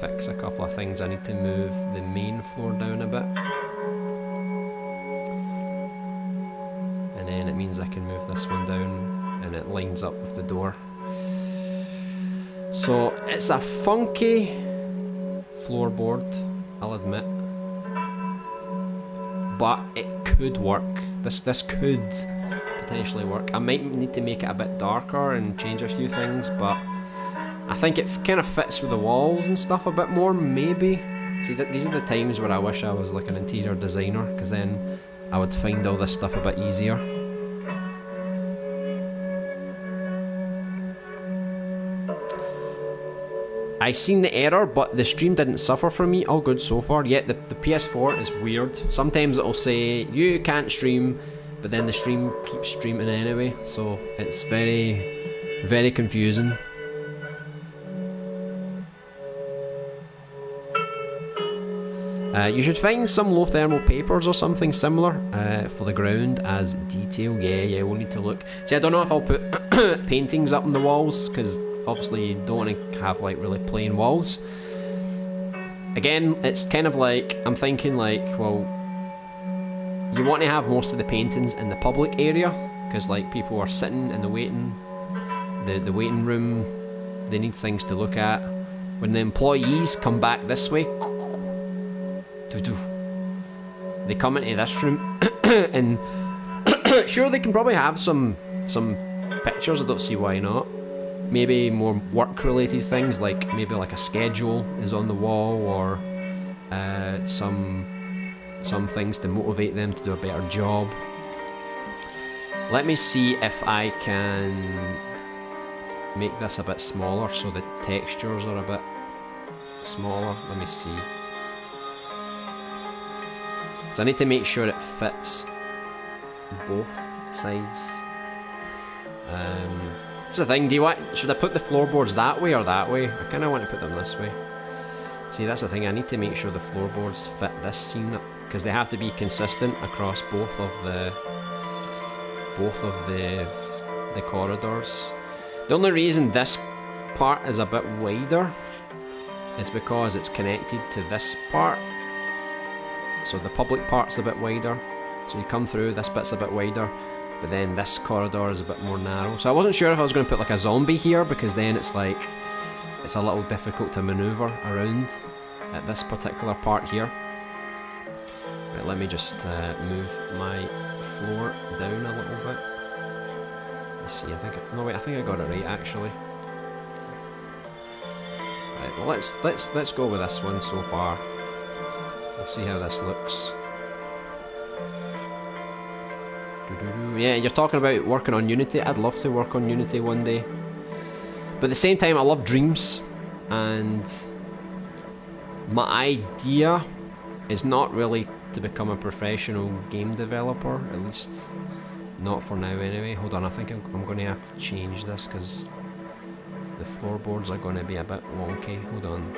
fix a couple of things. I need to move the main floor down a bit, and then it means I can move this one down and it lines up with the door. So it's a funky floorboard, I'll admit, but it could work. This could potentially work. I might need to make it a bit darker and change a few things, but I think it kind of fits with the walls and stuff a bit more, maybe. See, these are the times where I wish I was like an interior designer, because then I would find all this stuff a bit easier. I seen the error, but the stream didn't suffer from me. All good so far. Yet the PS4 is weird. Sometimes it'll say you can't stream, but then the stream keeps streaming anyway. So it's very, very confusing. You should find some low thermal papers or something similar for the ground as detail. Yeah, we'll need to look. See, I don't know if I'll put paintings up on the walls, because obviously you don't want to have like really plain walls. Again, it's kind of like, I'm thinking like, well, you want to have most of the paintings in the public area, because like people are sitting in the waiting room, they need things to look at. When the employees come back this way, they come into this room and sure, they can probably have some pictures. I don't see why not. Maybe more work related things, like maybe like a schedule is on the wall, or some things to motivate them to do a better job. Let me see if I can make this a bit smaller so the textures are a bit smaller. Let me see. So I need to make sure it fits both sides. That's the thing, should I put the floorboards that way or that way? I kind of want to put them this way. See, that's the thing, I need to make sure the floorboards fit this scene, because they have to be consistent across both of the corridors. The only reason this part is a bit wider is because it's connected to this part. So the public part's a bit wider. So you come through, this bit's a bit wider, but then this corridor is a bit more narrow. So I wasn't sure if I was going to put like a zombie here, because then it's like, it's a little difficult to maneuver around at this particular part here. Right, let me just move my floor down a little bit. Let's see, I think I got it right actually. Right, well let's go with this one so far. We'll see how this looks. Yeah, you're talking about working on Unity. I'd love to work on Unity one day. But at the same time, I love Dreams, and my idea is not really to become a professional game developer, at least not for now anyway. Hold on, I think I'm going to have to change this because the floorboards are going to be a bit wonky. Hold on.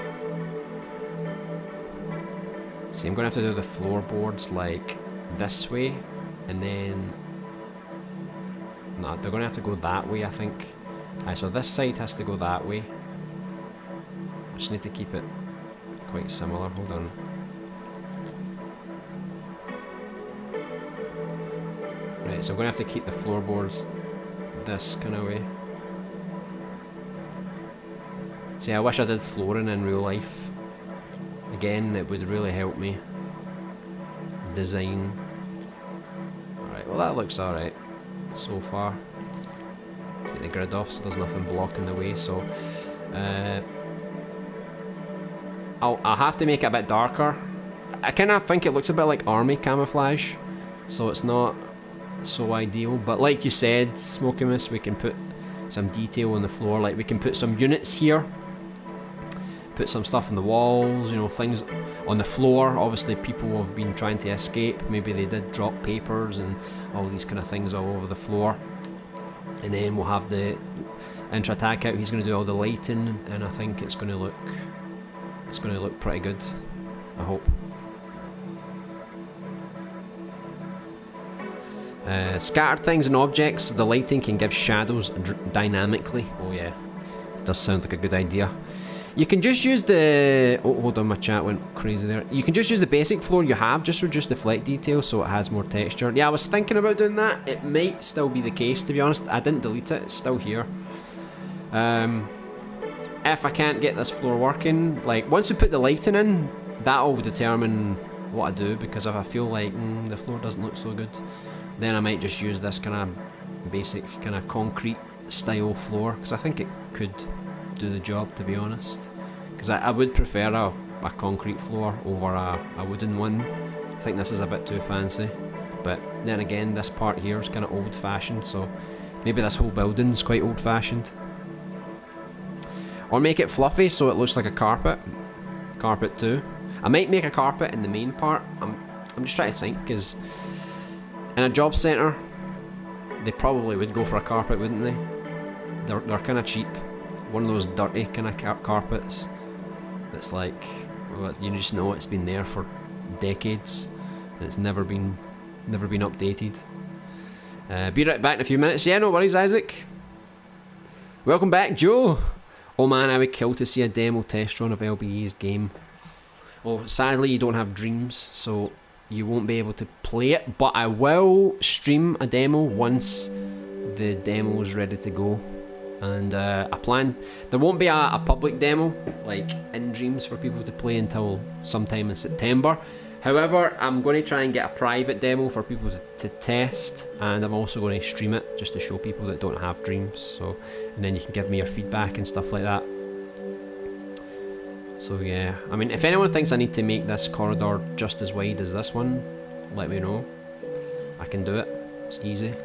See, I'm going to have to do the floorboards like this way, and then... No, they're going to have to go that way, I think. Alright, so this side has to go that way. I just need to keep it quite similar. Hold on. Right, so I'm going to have to keep the floorboards this kind of way. See, I wish I did flooring in real life. Again, it would really help me design. Alright, well that looks alright so far. Take the grid off so there's nothing blocking the way, so I'll have to make it a bit darker. I kind of think it looks a bit like army camouflage, so it's not so ideal, but like you said, Smoky Moose, we can put some detail on the floor, like we can put some units here, put some stuff on the walls, you know, things on the floor. Obviously people have been trying to escape, maybe they did drop papers and all these kind of things all over the floor. And then we'll have the intro attack out, he's going to do all the lighting, and I think it's going to look pretty good, I hope. Scattered things and objects, so the lighting can give shadows dynamically. Oh yeah, it does sound like a good idea. You can just use the... Oh, hold on, my chat went crazy there. You can just use the basic floor you have, just reduce the fleck detail so it has more texture. Yeah, I was thinking about doing that. It might still be the case, to be honest. I didn't delete it, it's still here. If I can't get this floor working, like, once we put the lighting in, that'll determine what I do, because if I feel like the floor doesn't look so good, then I might just use this kind of basic, kind of concrete style floor, because I think it could do the job, to be honest, because I would prefer a concrete floor over a wooden one. I think this is a bit too fancy, but then again this part here is kind of old fashioned, so maybe this whole building's quite old fashioned. Or make it fluffy so it looks like a carpet too. I might make a carpet in the main part. I'm just trying to think, because in a job centre they probably would go for a carpet, wouldn't they? They're kind of cheap. One of those dirty kind of carpets that's like, well, you just know it's been there for decades and it's never been updated. Be right back in a few minutes. Yeah, no worries, Isaac. Welcome back, Joe. Oh man, I would kill to see a demo test run of LBE's game. Oh, sadly you don't have Dreams, so you won't be able to play it, but I will stream a demo once the demo is ready to go. And I plan, there won't be a public demo like in Dreams for people to play until sometime in September. However, I'm going to try and get a private demo for people to test, and I'm also going to stream it just to show people that don't have Dreams. So, and then you can give me your feedback and stuff like that. So yeah, I mean, if anyone thinks I need to make this corridor just as wide as this one, let me know. I can do it. It's easy.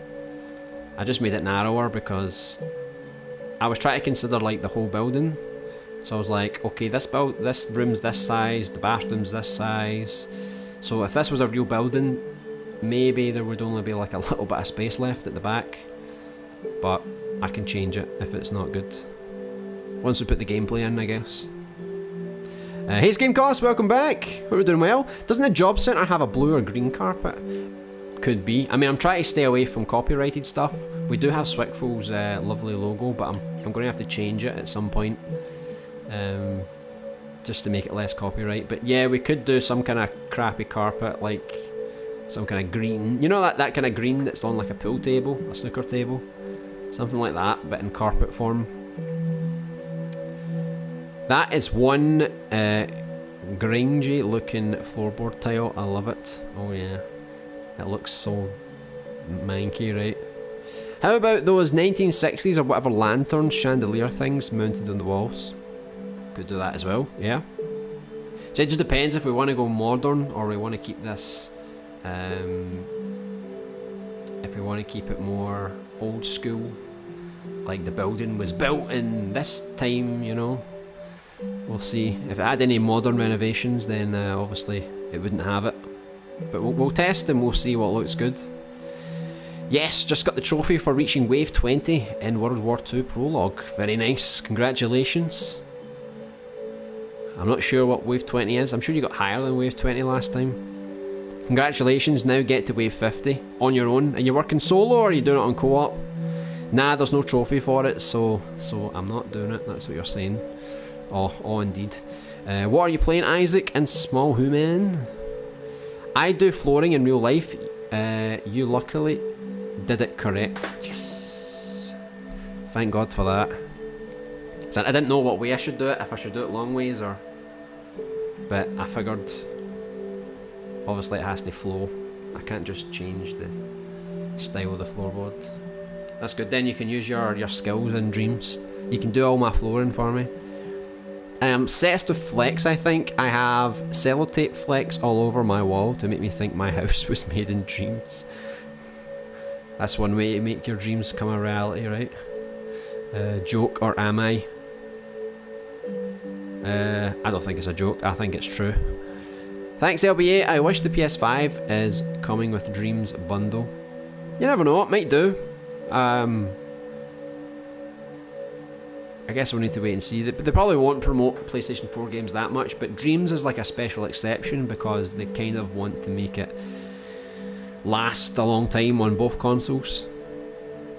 I just made it narrower because I was trying to consider like the whole building. So I was like, okay, this room's this size, the bathroom's this size. So if this was a real building, maybe there would only be like a little bit of space left at the back. but I can change it if it's not good. Once we put the gameplay in, I guess. Hey Gamecost, welcome back. Hope we're doing well. Doesn't the job centre have a blue or green carpet? Could be. I mean, I'm trying to stay away from copyrighted stuff. We do have Swickful's lovely logo, but I'm going to have to change it at some point, just to make it less copyright. But yeah, we could do some kind of crappy carpet, like some kind of green. You know that kind of green that's on like a pool table, a snooker table, something like that, but in carpet form. That is one grungy looking floorboard tile. I love it. Oh yeah, it looks so manky, right? How about those 1960s or whatever lantern chandelier things mounted on the walls? Could do that as well, yeah. So it just depends if we want to go modern or we want to keep this, if we want to keep it more old school, like the building was built in this time, you know. We'll see. If it had any modern renovations, then obviously it wouldn't have it. But we'll test and we'll see what looks good. Yes, just got the trophy for reaching Wave 20 in World War II Prologue. Very nice. Congratulations. I'm not sure what Wave 20 is. I'm sure you got higher than Wave 20 last time. Congratulations. Now get to Wave 50 on your own. And you're working solo or are you doing it on co-op? Nah, there's no trophy for it, so I'm not doing it. That's what you're saying. Oh, indeed. What are you playing, Isaac and Small Human? I do flooring in real life. You luckily did it correct. Yes. Thank God for that. So I didn't know what way I should do it. If I should do it long ways or... But I figured... Obviously it has to flow. I can't just change the style of the floorboard. That's good. Then you can use your skills in Dreams. You can do all my flooring for me. I am obsessed with flex, I think. I have sellotape flex all over my wall to make me think my house was made in Dreams. That's one way to make your dreams come a reality, right? Joke, or am I? I don't think it's a joke, I think it's true. Thanks LBA, I wish the PS5 is coming with Dreams bundle. You never know, it might do. I guess we'll need to wait and see. They probably won't promote PlayStation 4 games that much, but Dreams is like a special exception because they kind of want to make it last a long time on both consoles.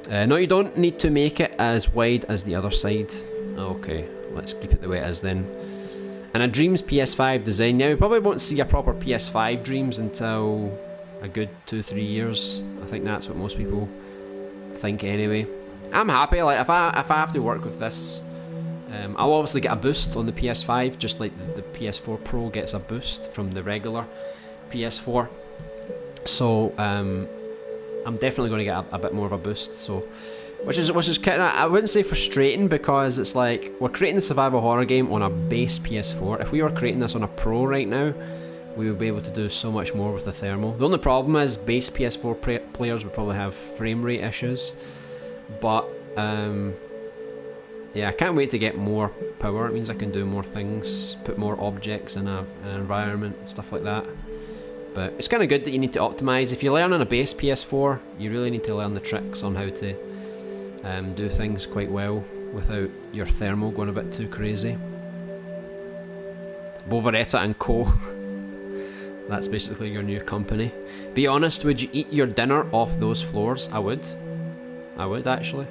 No, you don't need to make it as wide as the other side. Okay, let's keep it the way it is then. And a Dreams PS5 design. Now, we probably won't see a proper PS5 Dreams until a good 2-3 years. I think that's what most people think anyway. I'm happy, like if I have to work with this, I'll obviously get a boost on the PS5, just like the PS4 Pro gets a boost from the regular PS4. So I'm definitely going to get a bit more of a boost. So, which is kind of, I wouldn't say frustrating because it's like we're creating the survival horror game on a base PS4. If we were creating this on a Pro right now, we would be able to do so much more with the thermal. The only problem is base PS4 players would probably have frame rate issues. But yeah, I can't wait to get more power. It means I can do more things, put more objects in an environment, stuff like that. But it's kind of good that you need to optimize. If you learn on a base PS4, you really need to learn the tricks on how to do things quite well without your thermal going a bit too crazy. Bovaretta and Co. That's basically your new company. Be honest, would you eat your dinner off those floors? I would actually,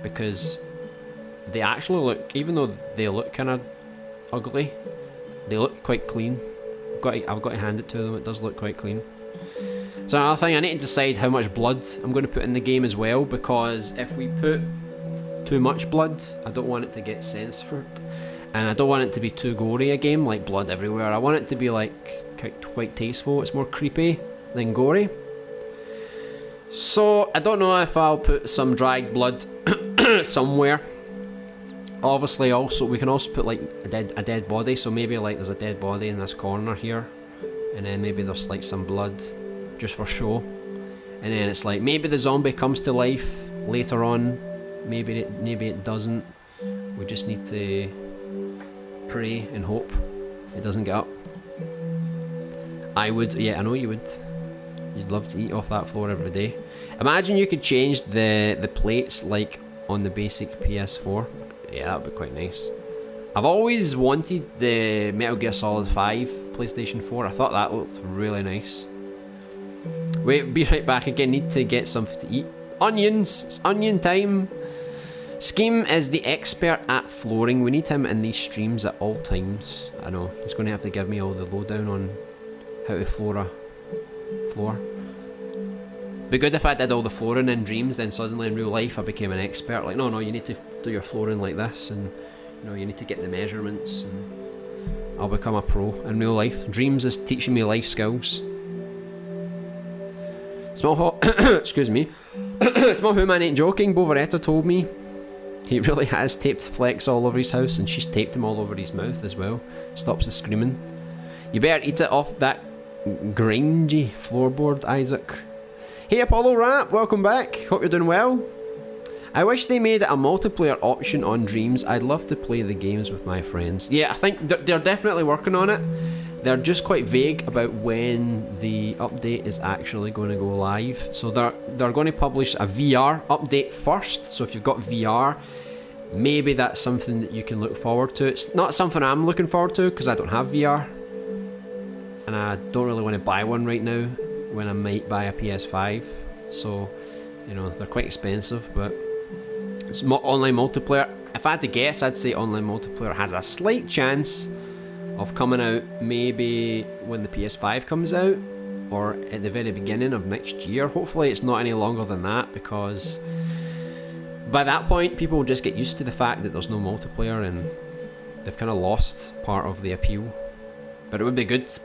because they actually look, even though they look kind of ugly, they look quite clean. I've got to hand it to them, it does look quite clean. So another thing, I need to decide how much blood I'm going to put in the game as well, because if we put too much blood, I don't want it to get censored, and I don't want it to be too gory a game, like blood everywhere. I want it to be like quite tasteful. It's more creepy than gory. So I don't know if I'll put some dried blood somewhere. Obviously, also we can also put like a dead body. So maybe like there's a dead body in this corner here, and then maybe there's like some blood, just for show. And then it's like maybe the zombie comes to life later on. Maybe it doesn't. We just need to pray and hope it doesn't get up. I would, yeah, I know you would. You'd love to eat off that floor every day. Imagine you could change the plates like on the basic PS4. Yeah, that would be quite nice. I've always wanted the Metal Gear Solid 5 PlayStation 4. I thought that looked really nice. Wait, be right back again. Need to get something to eat. Onions! It's onion time! Scheme is the expert at flooring. We need him in these streams at all times. I know, he's going to have to give me all the lowdown on how to floor a floor. Be good if I did all the flooring in Dreams, then suddenly in real life I became an expert. Like, no, you need to do your flooring like this, and you know, you need to get the measurements, and I'll become a pro in real life. Dreams is teaching me life skills. Excuse me. Small who man ain't joking. Bovaretta told me he really has taped Flex all over his house, and she's taped him all over his mouth as well. Stops the screaming. You better eat it off that grungy floorboard, Isaac. Hey Apollo Rap, welcome back. Hope you're doing well. I wish they made it a multiplayer option on Dreams. I'd love to play the games with my friends. Yeah, I think they're definitely working on it. They're just quite vague about when the update is actually going to go live. So they're going to publish a VR update first. So if you've got VR, maybe that's something that you can look forward to. It's not something I'm looking forward to because I don't have VR. And I don't really want to buy one right now when I might buy a PS5. So, you know, they're quite expensive, but it's online multiplayer. If I had to guess, I'd say online multiplayer has a slight chance of coming out maybe when the PS5 comes out, or at the very beginning of next year. Hopefully it's not any longer than that, because by that point people will just get used to the fact that there's no multiplayer and they've kind of lost part of the appeal. But it would be good to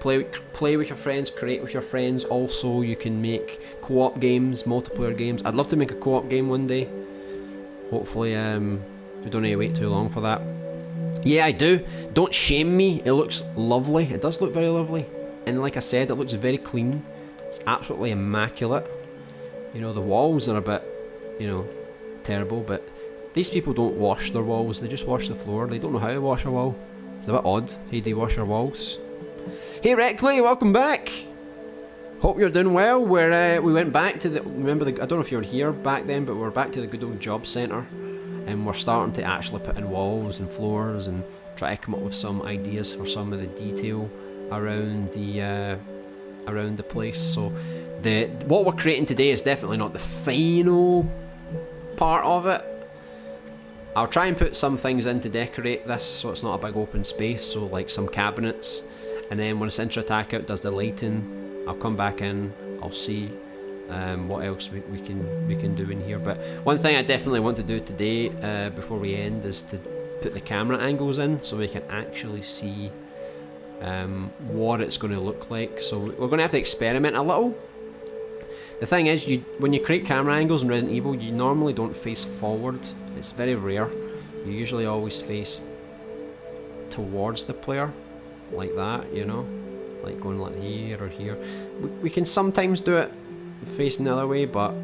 play with your friends, create with your friends. Also, you can make co-op games, multiplayer games. I'd love to make a co-op game one day. Hopefully we don't need to wait too long for that. Yeah, I do. Don't shame me. It looks lovely. It does look very lovely. And like I said, it looks very clean. It's absolutely immaculate. You know, the walls are a bit, you know, terrible, but these people don't wash their walls. They just wash the floor. They don't know how to wash a wall. It's a bit odd. Hey, do you wash your walls? Hey, Reckley, welcome back. Hope you're doing well. We went back to the, remember, I don't know if you were here back then, but we're back to the good old job centre. And we're starting to actually put in walls and floors and try to come up with some ideas for some of the detail around the place. So what we're creating today is definitely not the final part of it. I'll try and put some things in to decorate this so it's not a big open space, so like some cabinets, and then when Centra Attack Out does the lighting, I'll come back in, I'll see what else we can do in here. But one thing I definitely want to do today before we end is to put the camera angles in so we can actually see what it's going to look like. So we're going to have to experiment a little. The thing is, when you create camera angles in Resident Evil, you normally don't face forward. It's very rare. You usually always face towards the player, like that, you know, like going like here or here. We can sometimes do it facing the other way, but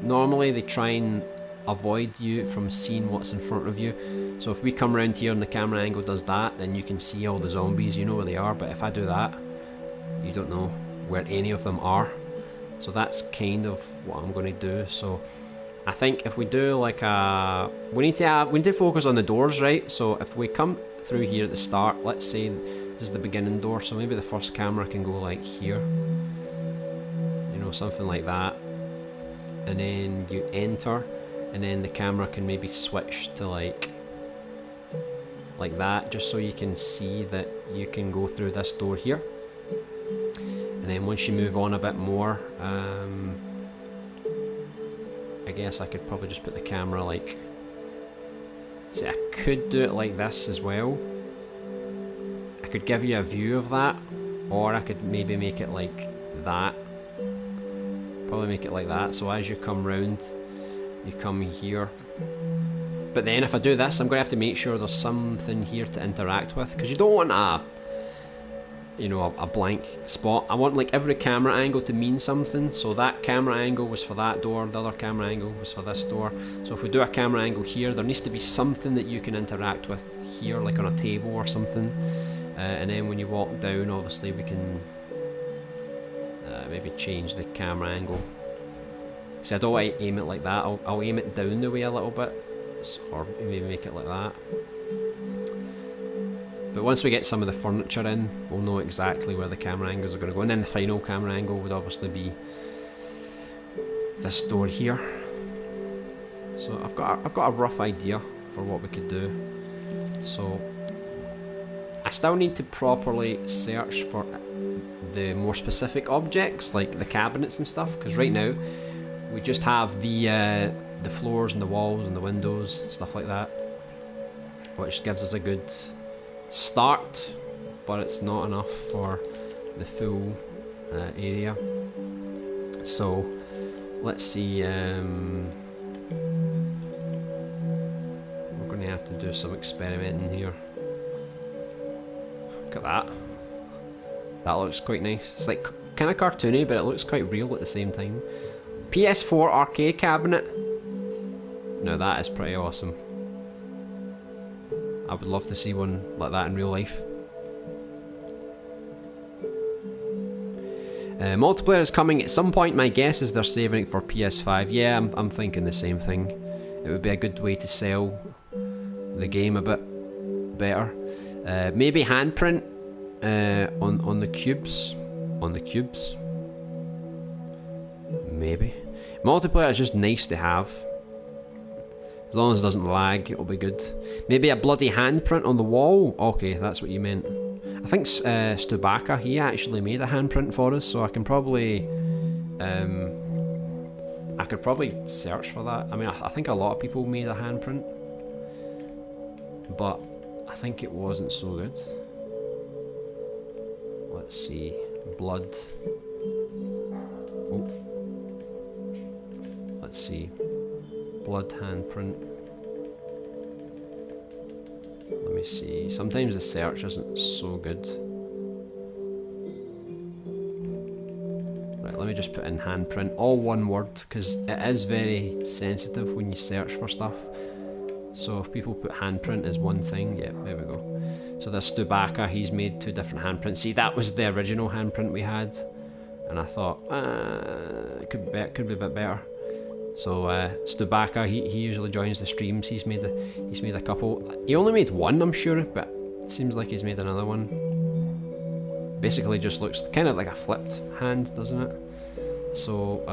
normally they try and avoid you from seeing what's in front of you. So if we come around here and the camera angle does that, then you can see all the zombies, you know where they are. But if I do that, you don't know where any of them are. So that's kind of what I'm going to do. So I think if we do like we need to focus on the doors, right? So if we come through here at the start, let's say this is the beginning door, so maybe the first camera can go like here, you know, something like that, and then you enter, and then the camera can maybe switch to like that, just so you can see that you can go through this door here. And then once you move on a bit more, I guess I could probably just put the camera like, see, I could do it like this as well. I could give you a view of that, or I could maybe make it like that. Probably make it like that, so as you come round, you come here. But then if I do this, I'm going to have to make sure there's something here to interact with, because you don't want a blank spot. I want like every camera angle to mean something. So that camera angle was for that door, the other camera angle was for this door. So if we do a camera angle here, there needs to be something that you can interact with here, like on a table or something. And then when you walk down, obviously we can maybe change the camera angle. See, I don't want to aim it like that. I'll aim it down the way a little bit, or maybe make it like that. But once we get some of the furniture in, we'll know exactly where the camera angles are going to go. And then the final camera angle would obviously be this door here. So I've got a rough idea for what we could do. So I still need to properly search for the more specific objects, like the cabinets and stuff, because right now we just have the floors and the walls and the windows, stuff like that, which gives us a good start, but it's not enough for the full area. So let's see, we're going to have to do some experimenting here. Look at that. That looks quite nice. It's like kind of cartoony, but it looks quite real at the same time. PS4 arcade cabinet. Now that is pretty awesome. I would love to see one like that in real life. Multiplayer is coming at some point. My guess is they're saving it for PS5. Yeah, I'm thinking the same thing. It would be a good way to sell the game a bit better. Maybe handprint on the cubes. On the cubes. Maybe. Multiplayer is just nice to have. As long as it doesn't lag, it'll be good. Maybe a bloody handprint on the wall? Okay, that's what you meant. I think Stubaka, he actually made a handprint for us, so I can probably... I could probably search for that. I mean, I think a lot of people made a handprint, but I think it wasn't so good. Let's see. Blood. Oh. Let's see. Blood handprint. Let me see. Sometimes the search isn't so good. Right, let me just put in handprint, all one word, because it is very sensitive when you search for stuff. So if people put handprint as one thing, yeah, there we go. So there's Stubaka, he's made 2 different handprints. See, that was the original handprint we had, and I thought, it could be a bit better. So Stubaka, he usually joins the streams. He's made a couple. He only made one, I'm sure, but it seems like he's made another one. Basically, just looks kind of like a flipped hand, doesn't it? So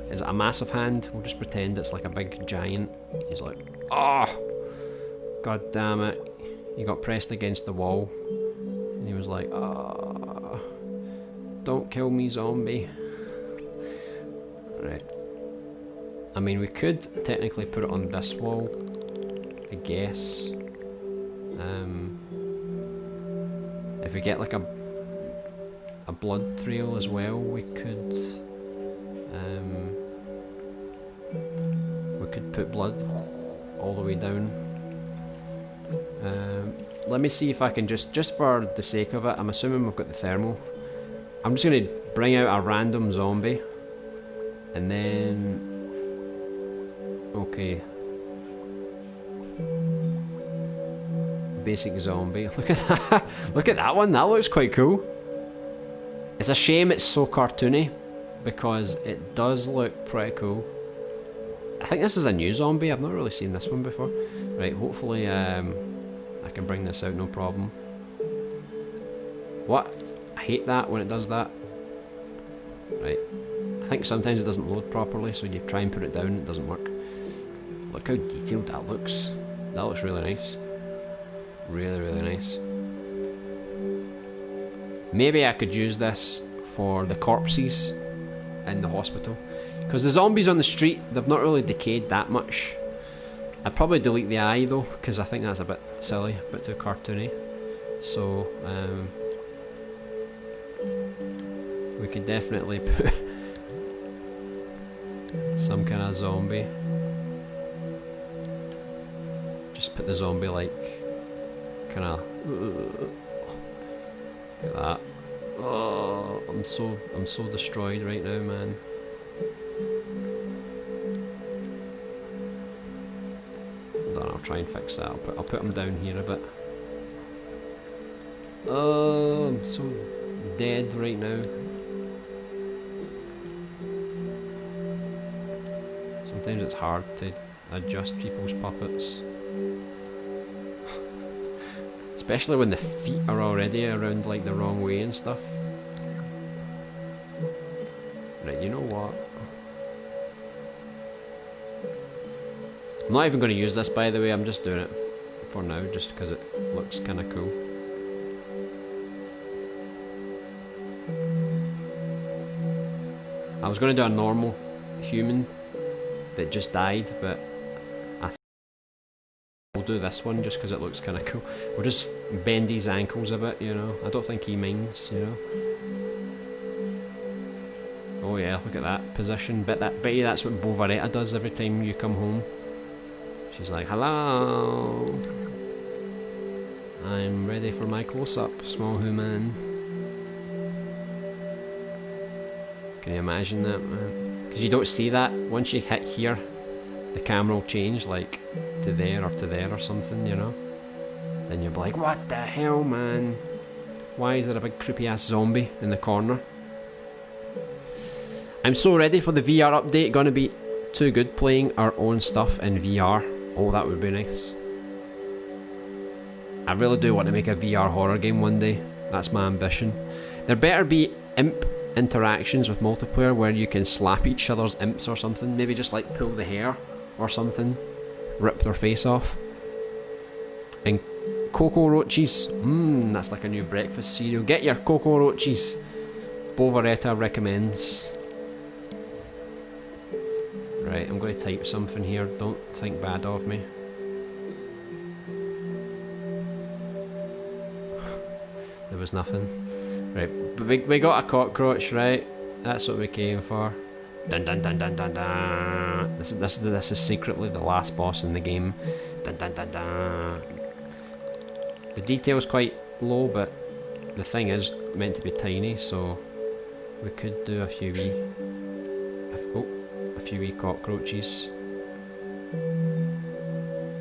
is it a massive hand? We'll just pretend it's like a big giant. He's like, oh, god damn it! He got pressed against the wall, and he was like, oh, don't kill me, zombie. Right. I mean, we could technically put it on this wall, I guess. If we get like a blood trail as well, we could put blood all the way down. Let me see if I can just for the sake of it, I'm assuming we've got the thermal. I'm just going to bring out a random zombie, and then... Okay. Basic zombie. Look at that. Look at that one. That looks quite cool. It's a shame it's so cartoony, because it does look pretty cool. I think this is a new zombie. I've not really seen this one before. Right, hopefully I can bring this out no problem. What? I hate that when it does that. Right. I think sometimes it doesn't load properly, so you try and put it down, it doesn't work. Look how detailed that looks. That looks really nice. Really, really nice. Maybe I could use this for the corpses in the hospital. Because the zombies on the street, they've not really decayed that much. I'd probably delete the eye though, because I think that's a bit silly, a bit too cartoony. So, we could definitely put some kind of zombie. Just put the zombie like, kind of, look at that. Oh, I'm so destroyed right now, man. Hold on, I'll try and fix that. I'll put him down here a bit. Oh, I'm so dead right now. Sometimes it's hard to adjust people's puppets. Especially when the feet are already around like the wrong way and stuff. Right, you know what? I'm not even going to use this, by the way. I'm just doing it for now, just because it looks kind of cool. I was going to do a normal human that just died, but I think we'll do this one just because it looks kind of cool. We'll just bend his ankles a bit, you know. I don't think he minds, you know. Oh yeah, look at that position. Bet you that's what Bovaretta does every time you come home. She's like, hello, I'm ready for my close-up, small human. Can you imagine that, man? Because you don't see that. Once you hit here, the camera will change, like, to there or something, you know? Then you'll be like, what the hell, man? Why is there a big creepy-ass zombie in the corner? I'm so ready for the VR update. Gonna be too good playing our own stuff in VR. Oh, that would be nice. I really do want to make a VR horror game one day. That's my ambition. There better be imp interactions with multiplayer where you can slap each other's imps or something. Maybe just like pull the hair or something. Rip their face off. And cocoa roaches. That's like a new breakfast cereal. Get your cocoa roaches. Bovaretta recommends. Right, I'm going to type something here. Don't think bad of me. There was nothing. Right, but we got a cockroach, right? That's what we came for. Dun dun dun dun dun dun. This is secretly the last boss in the game. Dun dun dun dun. The detail's quite low, but the thing is meant to be tiny, so we could do a few wee cockroaches.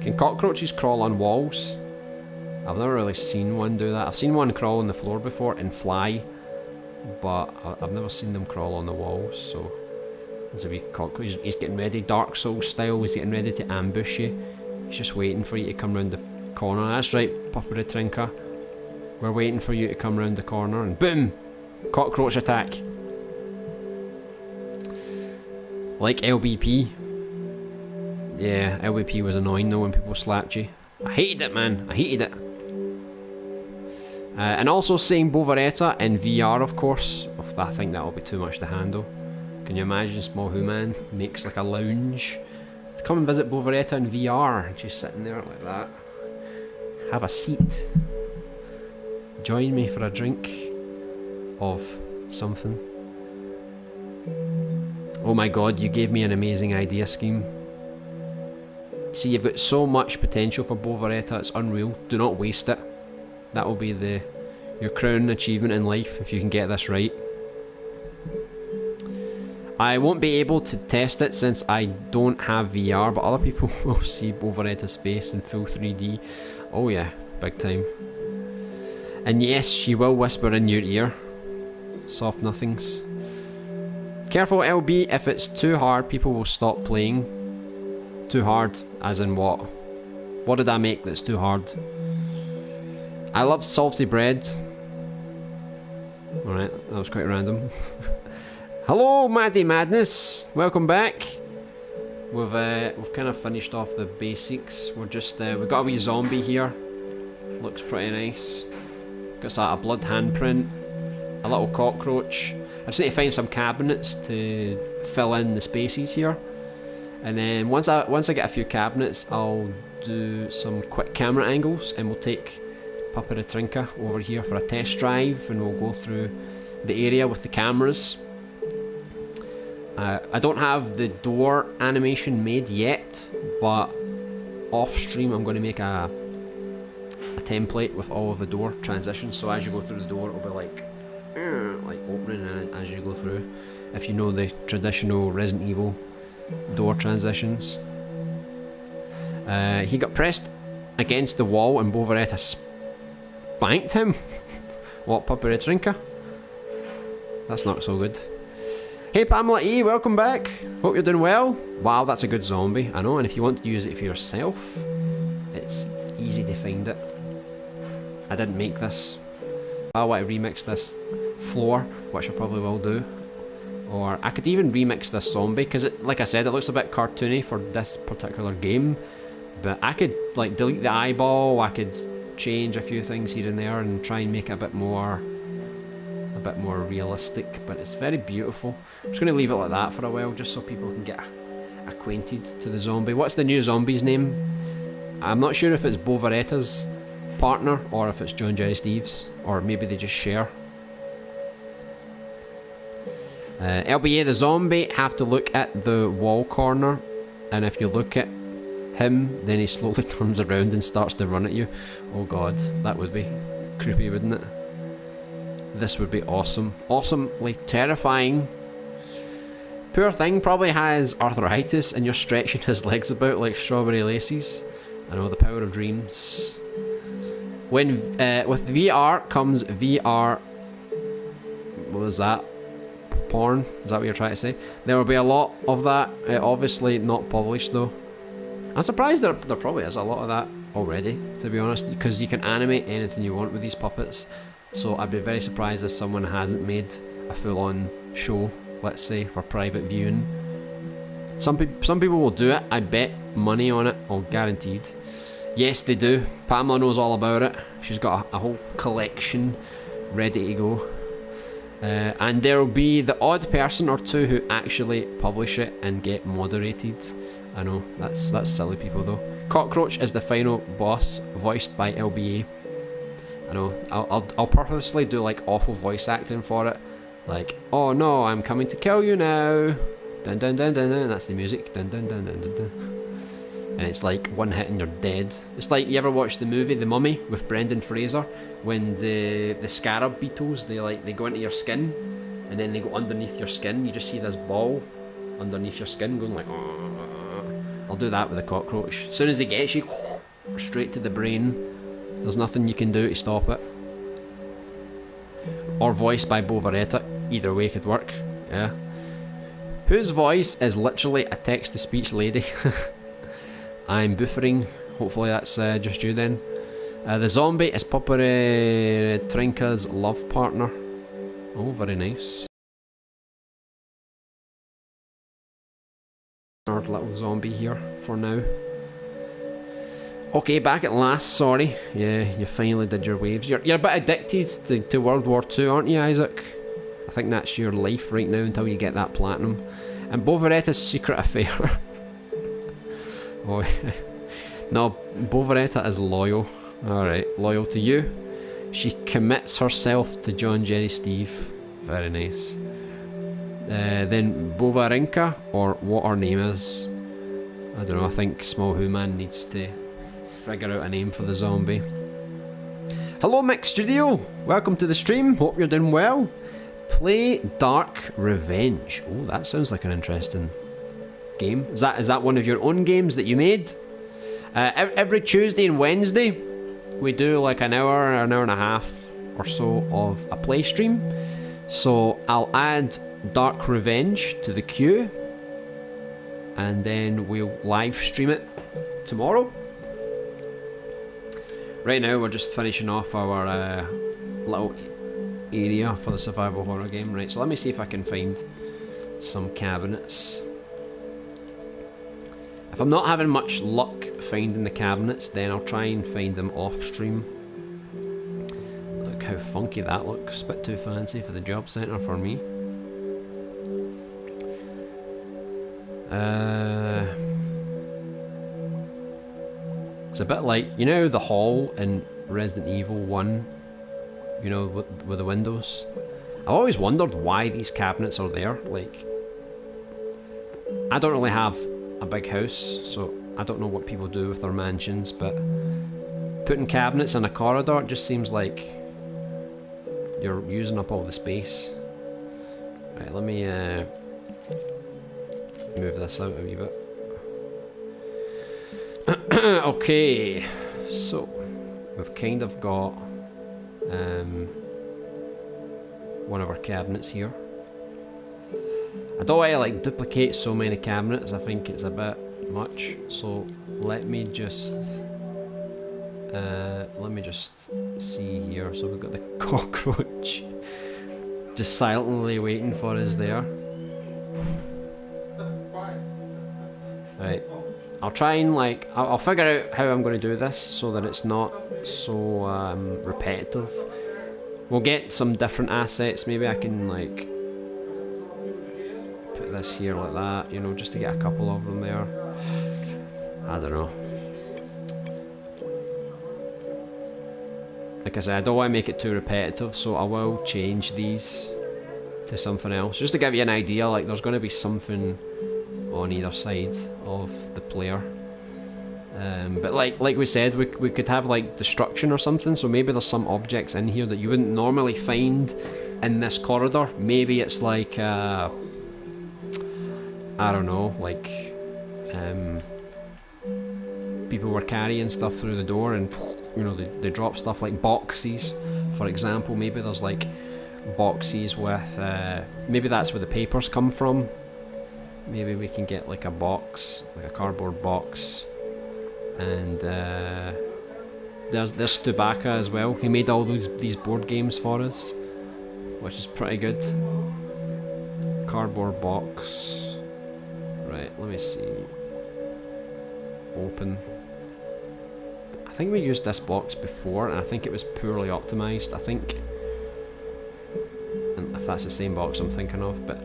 Can cockroaches crawl on walls? I've never really seen one do that. I've seen one crawl on the floor before and fly, but I've never seen them crawl on the walls. So there's a wee cockroach. He's getting ready, Dark Souls style. He's getting ready to ambush you. He's just waiting for you to come round the corner. That's right, Paparatrinka. We're waiting for you to come round the corner, and boom! Cockroach attack. Like LBP. Yeah, LBP was annoying though when people slapped you. I hated it, man. I hated it. And also seeing Bovaretta in VR, of course. I think that'll be too much to handle. Can you imagine small human makes like a lounge? Come and visit Bovaretta in VR. And she's sitting there like that. Have a seat. Join me for a drink of something. Oh my god, you gave me an amazing idea scheme. See, you've got so much potential for Bovaretta, it's unreal. Do not waste it. That will be your crowning achievement in life if you can get this right. I won't be able to test it since I don't have VR, but other people will see Bovaretta's face in full 3D. Oh yeah, big time. And yes, she will whisper in your ear. Soft nothings. Careful LB, if it's too hard people will stop playing. Too hard, as in what? What did I make that's too hard? I love salty bread. Alright, that was quite random. Hello Maddie Madness, welcome back. We've kind of finished off the basics. We're just, we've got a wee zombie here. Looks pretty nice. Got a blood handprint. A little cockroach. I just need to find some cabinets to fill in the spaces here, and then once I get a few cabinets, I'll do some quick camera angles, and we'll take Paparatrinka over here for a test drive, and we'll go through the area with the cameras. I don't have the door animation made yet, but off stream I'm going to make a template with all of the door transitions, so as you go through the door it'll be like opening as you go through, if you know the traditional Resident Evil door transitions. He got pressed against the wall and Bovaretta spanked him. What, Paparatrinka? That's not so good. Hey Pamela E, welcome back. Hope you're doing well. Wow, that's a good zombie. I know, and if you want to use it for yourself, it's easy to find it. I didn't make this. I want to remix this floor, which I probably will do. Or I could even remix this zombie, because like I said, it looks a bit cartoony for this particular game. But I could like delete the eyeball, I could change a few things here and there and try and make it a bit more realistic, but it's very beautiful. I'm just going to leave it like that for a while, just so people can get acquainted to the zombie. What's the new zombie's name? I'm not sure if it's Bovaretta's partner or if it's John Jerry Steve's, or maybe they just share. LBA, the zombie have to look at the wall corner, and if you look at him, then he slowly turns around and starts to run at you. Oh god, that would be creepy, wouldn't it? This would be awesome. Awesomely terrifying. Poor thing probably has arthritis and you're stretching his legs about like strawberry laces. I know, the power of dreams. When with VR comes VR... What was that? Porn? Is that what you're trying to say? There will be a lot of that. Obviously not published though. I'm surprised there probably is a lot of that already, to be honest, because you can animate anything you want with these puppets. So I'd be very surprised if someone hasn't made a full-on show, let's say, for private viewing. Some people will do it. I bet money on it, all guaranteed. Yes, they do. Pamela knows all about it. She's got a whole collection ready to go. And there will be the odd person or two who actually publish it and get moderated. I know, that's silly people though. Cockroach is the final boss, voiced by LBA. I know, I'll purposely do like awful voice acting for it. Like, oh no, I'm coming to kill you now. Dun dun dun dun dun, that's the music. Dun dun dun dun dun dun. And it's like one hit and you're dead. It's like, you ever watch the movie The Mummy with Brendan Fraser? When the scarab beetles, they go into your skin and then they go underneath your skin. You just see this ball underneath your skin going like, I'll do that with a cockroach. As soon as they get you, straight to the brain. There's nothing you can do to stop it. Or voiced by Bovaretta. Either way could work. Yeah. Whose voice is literally a text-to-speech lady? I'm buffering. Hopefully that's just you then. The zombie is Popere Trinka's love partner. Oh, very nice. Our little zombie here for now. Okay, back at last, sorry. Yeah, you finally did your waves. You're a bit addicted to World War II, aren't you, Isaac? I think that's your life right now until you get that platinum. And Bovaretta's secret affair. Oh, no, Bovaretta is loyal. Alright, loyal to you. She commits herself to John Jerry Steve. Very nice. Then Bovarinka, or what her name is. I don't know, I think Small Who Man needs to figure out a name for the zombie. Hello Mix Studio, welcome to the stream, hope you're doing well. Play Dark Revenge. Oh, that sounds like an interesting game. Is that one of your own games that you made? Every Tuesday and Wednesday we do like an hour and a half or so of a play stream. So I'll add Dark Revenge to the queue and then we'll live stream it tomorrow. Right now we're just finishing off our little area for the survival horror game. Right, so let me see if I can find some cabinets. If I'm not having much luck finding the cabinets, then I'll try and find them off stream. Look how funky that looks. A bit too fancy for the job centre for me. It's a bit like, you know, the hall in Resident Evil 1, you know, with the windows. I've always wondered why these cabinets are there. Like, I don't really have a big house, so I don't know what people do with their mansions, but putting cabinets in a corridor just seems like you're using up all the space. Right, let me move this out a wee bit. Okay, so we've kind of got one of our cabinets here. I don't want to like duplicate so many cabinets, I think it's a bit much. So let me just see here. So we've got the cockroach just silently waiting for us there. Right, I'll try and like, I'll figure out how I'm going to do this so that it's not so repetitive. We'll get some different assets. Maybe I can like put this here like that, you know, just to get a couple of them there. I don't know. Like I said, I don't want to make it too repetitive, so I will change these to something else. Just to give you an idea, like there's going to be something on either side of the player. But like we said, we could have like destruction or something, so maybe there's some objects in here that you wouldn't normally find in this corridor. Maybe it's like, I don't know, like people were carrying stuff through the door and, you know, they drop stuff like boxes, for example. Maybe there's like boxes with, maybe that's where the papers come from. Maybe we can get like a box, like a cardboard box. And there's Stubaka as well. He made all these board games for us, which is pretty good. Cardboard box. Right, let me see. Open. I think we used this box before, and I think it was poorly optimized. I think, and if that's the same box I'm thinking of, but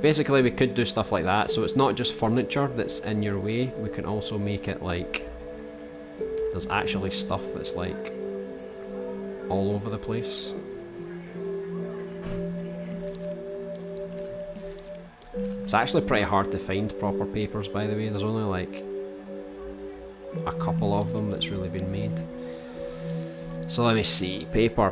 basically we could do stuff like that. So it's not just furniture that's in your way. We can also make it like there's actually stuff that's like all over the place. It's actually pretty hard to find proper papers, by the way. There's only like a couple of them that's really been made. So let me see. Paper.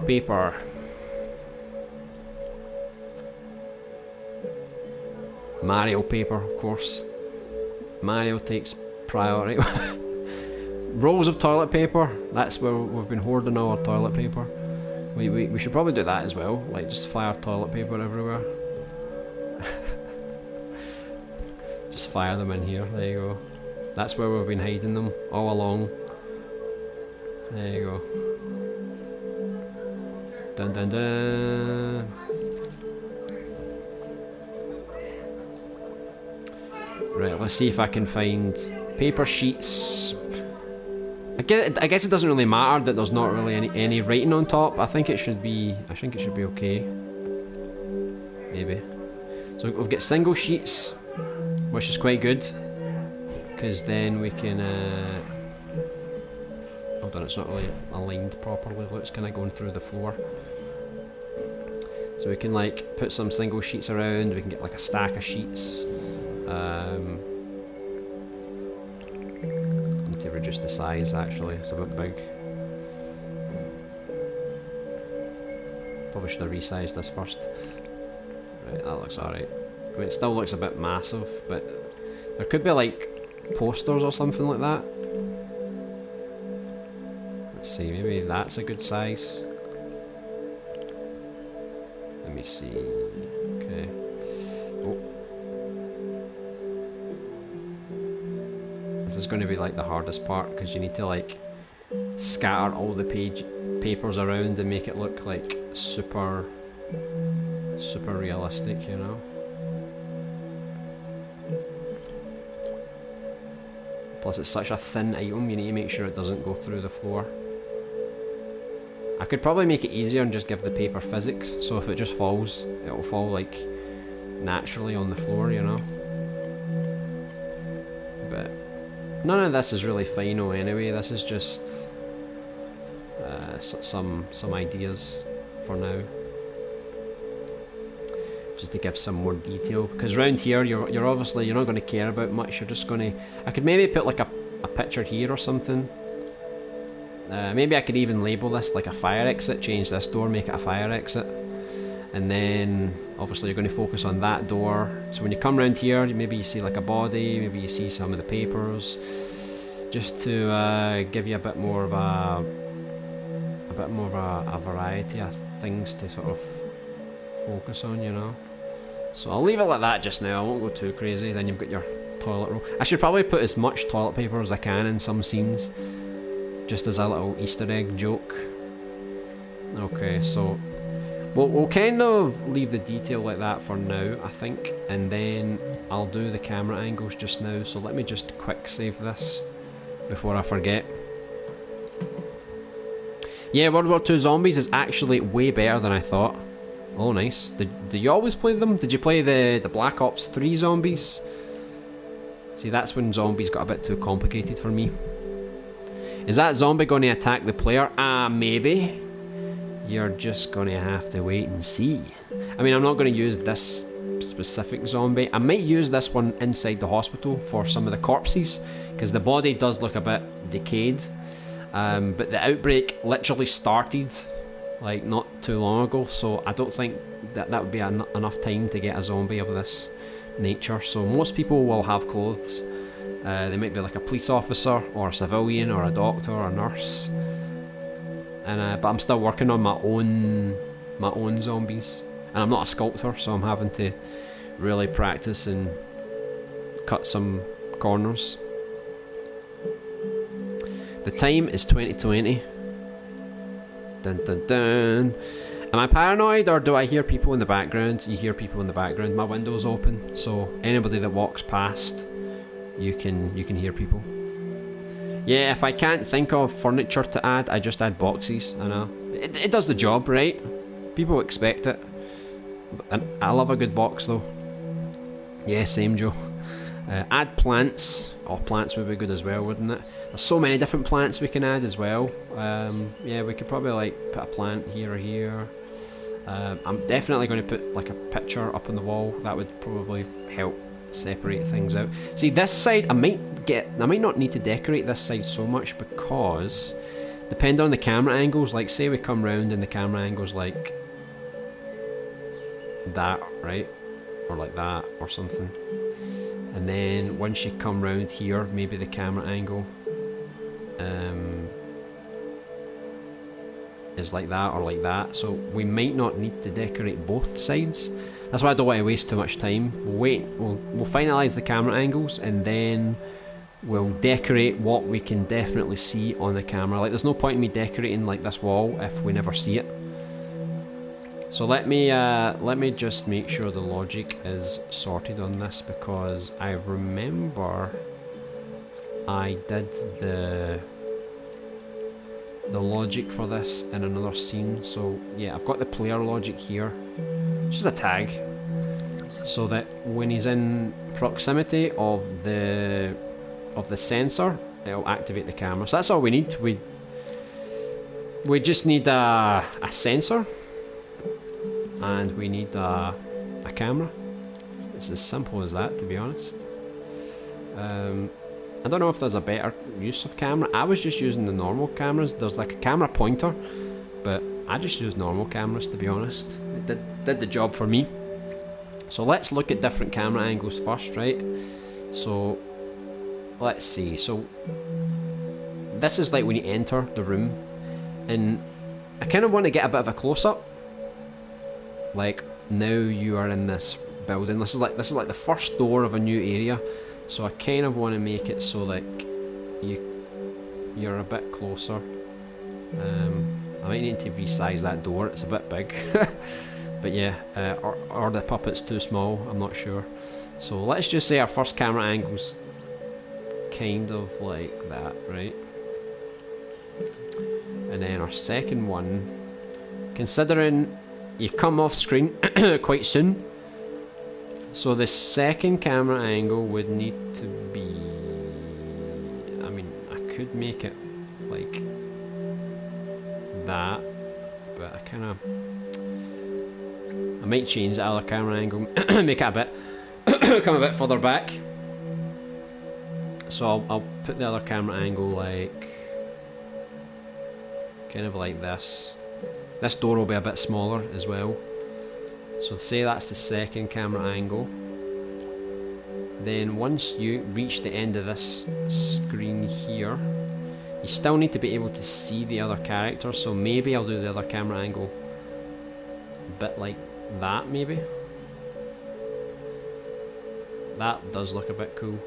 Mario paper, of course. Mario takes priority. Rolls of toilet paper. That's where we've been hoarding all our toilet paper. We should probably do that as well. Like just fire toilet paper everywhere. Just fire them in here. There you go. That's where we've been hiding them all along. There you go. Dun dun dun. Right, let's see if I can find paper sheets. I guess it doesn't really matter that there's not really any writing on top. I think it should be okay. Maybe. So we've got single sheets, which is quite good, because then we can hold on, it's not really aligned properly. Look, it's kind of going through the floor. So we can like put some single sheets around. We can get like a stack of sheets. Need to reduce the size actually, it's a bit big. Probably should have resized this first. Right, that looks alright. I mean, it still looks a bit massive, but there could be like posters or something like that. Let's see, maybe that's a good size. Let me see. Okay. Oh. This is going to be like the hardest part, because you need to like scatter all the papers around and make it look like super realistic, you know. Plus it's such a thin item, you need to make sure it doesn't go through the floor. I could probably make it easier and just give the paper physics, so if it just falls, it'll fall like naturally on the floor, you know. But none of this is really final anyway. This is just some ideas for now, just to give some more detail. Because around here, you're obviously not going to care about much. You're just going to. I could maybe put like a picture here or something. Maybe I could even label this like a fire exit. Change this door, make it a fire exit. And then obviously you're going to focus on that door. So when you come around here, maybe you see like a body, maybe you see some of the papers, just to give you a bit more of a variety of things to sort of focus on, you know. So I'll leave it like that just now, I won't go too crazy. Then you've got your toilet roll. I should probably put as much toilet paper as I can in some scenes, just as a little Easter egg joke. Okay, so we'll kind of leave the detail like that for now, I think, and then I'll do the camera angles just now. So let me just quick save this before I forget. Yeah, World War II Zombies is actually way better than I thought. Oh, nice. Did you always play them? Did you play the Black Ops 3 zombies? See, that's when zombies got a bit too complicated for me. Is that zombie going to attack the player? Maybe. You're just going to have to wait and see. I mean, I'm not going to use this specific zombie. I might use this one inside the hospital for some of the corpses, because the body does look a bit decayed. But the outbreak literally started like not too long ago, so I don't think that would be enough time to get a zombie of this nature. So most people will have clothes. They might be like a police officer or a civilian or a doctor or a nurse. And but I'm still working on my own zombies, and I'm not a sculptor, so I'm having to really practice and cut some corners. The time is 2020. Dun dun dun. Am I paranoid, or do I hear people in the background? You hear people in the background. My window's open, so anybody that walks past, you can hear people. Yeah, if I can't think of furniture to add, I just add boxes. I know it does the job, right? People expect it. And I love a good box though. Yeah, same Joe. Add plants. Oh, plants would be good as well, wouldn't it? There's so many different plants we can add as well. Yeah, we could probably like put a plant here or here. I'm definitely going to put like a picture up on the wall. That would probably help separate things out. See, this side I might not need to decorate this side so much, because depending on the camera angles, like say we come round and the camera angle's like that, right? Or like that or something. And then once you come round here, maybe the camera angle is like that or like that. So we might not need to decorate both sides. That's why I don't want to waste too much time. We'll finalise the camera angles, and then we'll decorate what we can definitely see on the camera. Like, there's no point in me decorating like this wall if we never see it. So let me just make sure the logic is sorted on this, because I remember I did the logic for this in another scene. So yeah, I've got the player logic here. It's just a tag, so that when he's in proximity of the sensor, it'll activate the camera. So that's all we need. We just need a sensor, and we need a camera. It's as simple as that, to be honest. I don't know if there's a better use of camera. I was just using the normal cameras. There's like a camera pointer, but I just use normal cameras, to be honest. It did the job for me. So let's look at different camera angles first, right? So let's see. So this is like when you enter the room, and I kind of want to get a bit of a close-up. Like, now you are in this building. This is like the first door of a new area. So I kind of want to make it so like you're a bit closer. I might need to resize that door. It's a bit big. But yeah, or the puppet's too small. I'm not sure. So let's just say our first camera angle's kind of like that, right? And then our second one, considering you come off screen quite soon, so the second camera angle would need to be, I mean, I could make it like that, but I might change the other camera angle, make it a bit, come a bit further back. So I'll put the other camera angle like, kind of like this. This door will be a bit smaller as well. So say that's the second camera angle. Then once you reach the end of this screen here, you still need to be able to see the other character. So maybe I'll do the other camera angle a bit like that, maybe. that does look a bit cool.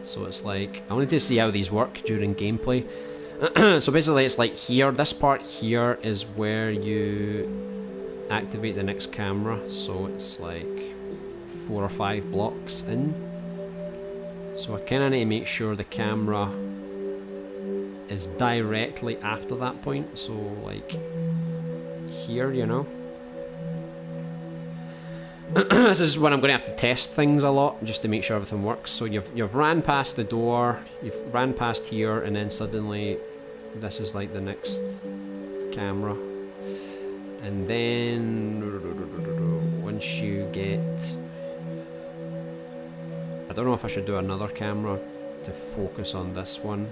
So it's like, I wanted to see how these work during gameplay. So basically it's like here, this part here is where you activate the next camera. So it's like 4 or 5 blocks in. So I kind of need to make sure the camera is directly after that point. So like here, you know. This is when I'm going to have to test things a lot just to make sure everything works. So you've ran past the door, you've ran past here, and then suddenly this is like the next camera. And then once you get, I don't know if I should do another camera to focus on this one.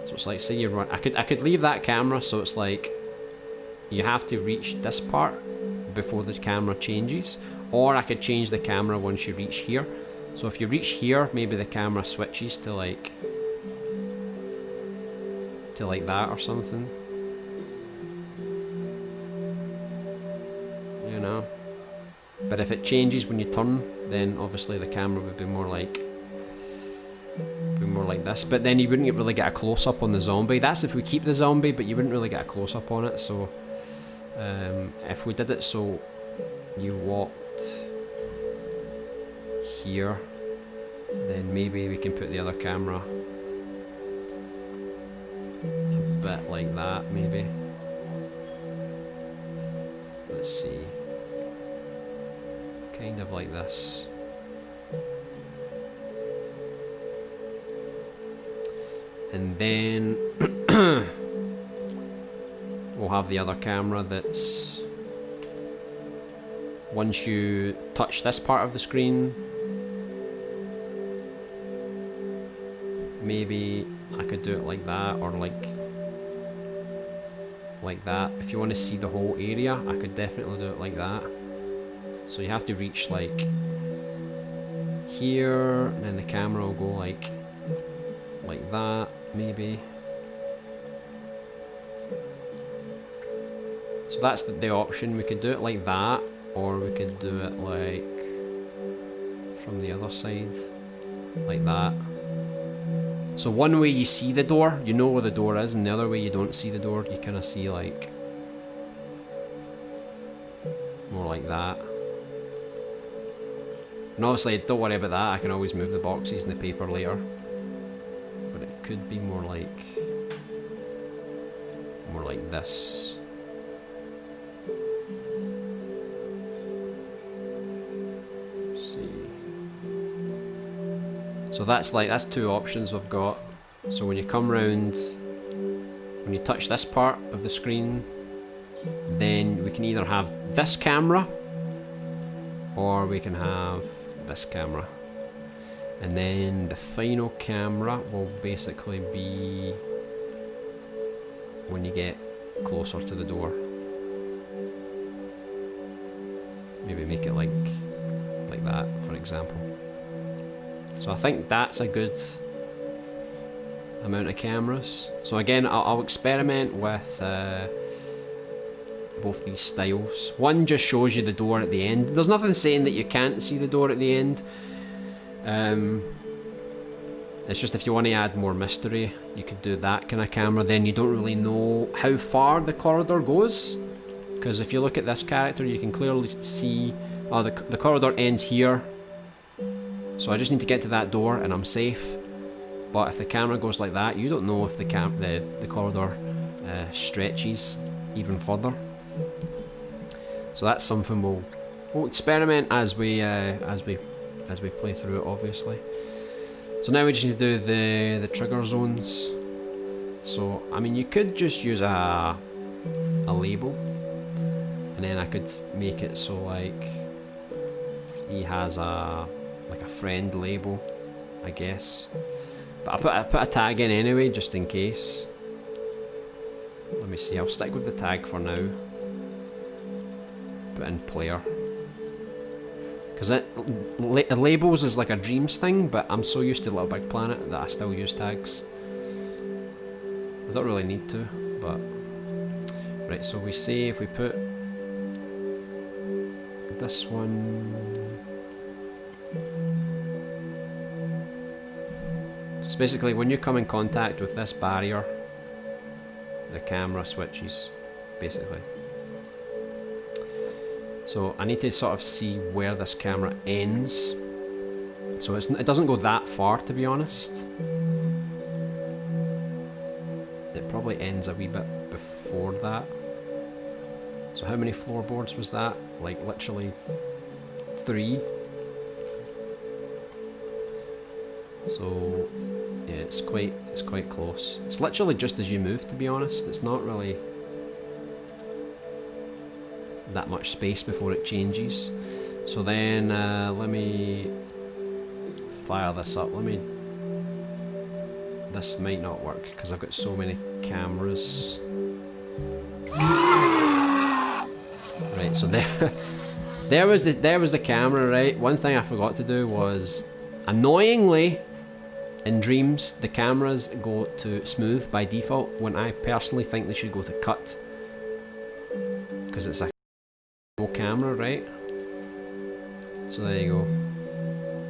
So it's like, say you run, I could leave that camera, so it's like you have to reach this part before the camera changes, or I could change the camera once you reach here. So if you reach here, maybe the camera switches to like that or something, you know. But if it changes when you turn, then obviously the camera would be more like this. But then you wouldn't really get a close-up on the zombie. That's if we keep the zombie, but you wouldn't really get a close-up on it. So if we did it so you walked here, then maybe we can put the other camera a bit like that, maybe. Let's see. Kind of like this. And then we'll have the other camera that's, once you touch this part of the screen, maybe I could do it like that, or like that. If you want to see the whole area, I could definitely do it like that. So you have to reach like here, and then the camera will go like that, maybe. So that's the option. We could do it like that, or we could do it like from the other side, like that. So one way you see the door, you know where the door is, and the other way you don't see the door, you kind of see like more like that. And obviously, don't worry about that, I can always move the boxes and the paper later. But it could be more like this. See. So that's 2 options we've got. So when you come round, when you touch this part of the screen, then we can either have this camera, or we can have this camera. And then the final camera will basically be when you get closer to the door. Maybe make it like that, for example. So I think that's a good amount of cameras. So again, I'll experiment with both these styles. One just shows you the door at the end. There's nothing saying that you can't see the door at the end. It's just if you want to add more mystery, you could do that kind of camera. Then you don't really know how far the corridor goes, because if you look at this character, you can clearly see, oh, the corridor ends here. So I just need to get to that door and I'm safe. But if the camera goes like that, you don't know if the corridor stretches even further. So that's something we'll experiment as we play through it, obviously. So now we just need to do the trigger zones. So I mean, you could just use a label, and then I could make it so like he has a friend label, I guess. But I put a tag in anyway, just in case. Let me see, I'll stick with the tag for now. Put in player. Because labels is like a Dreams thing, but I'm so used to LittleBigPlanet that I still use tags. I don't really need to, but... Right, so we say if we put this one. So basically when you come in contact with this barrier, the camera switches, basically. So I need to sort of see where this camera ends. So it doesn't go that far, to be honest. It probably ends a wee bit before that. So how many floorboards was that? Like literally 3. So yeah, it's quite close. It's literally just as you move, to be honest. It's not really that much space before it changes. So then let me fire this up. This might not work because I've got so many cameras. Right, so there was the camera, right? One thing I forgot to do was, annoyingly, in Dreams the cameras go to smooth by default when I personally think they should go to cut, because it's a camera, right? So there you go.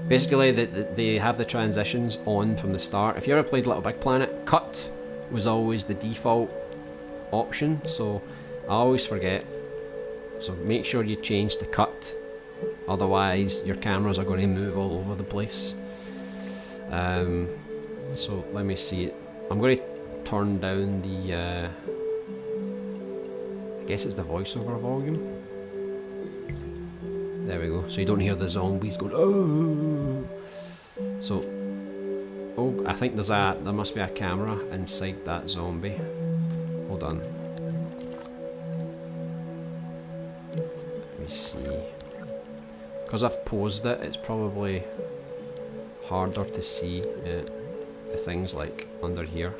Basically they have the transitions on from the start. If you ever played Little Big Planet, cut was always the default option, so I always forget. So make sure you change to cut, otherwise your cameras are going to move all over the place. So let me see it. I'm going to turn down the I guess it's the voiceover volume. There we go, so you don't hear the zombies going oh. So I think there must be a camera inside that zombie. Hold on. Let me see. Because I've paused it, it's probably harder to see the things like under here.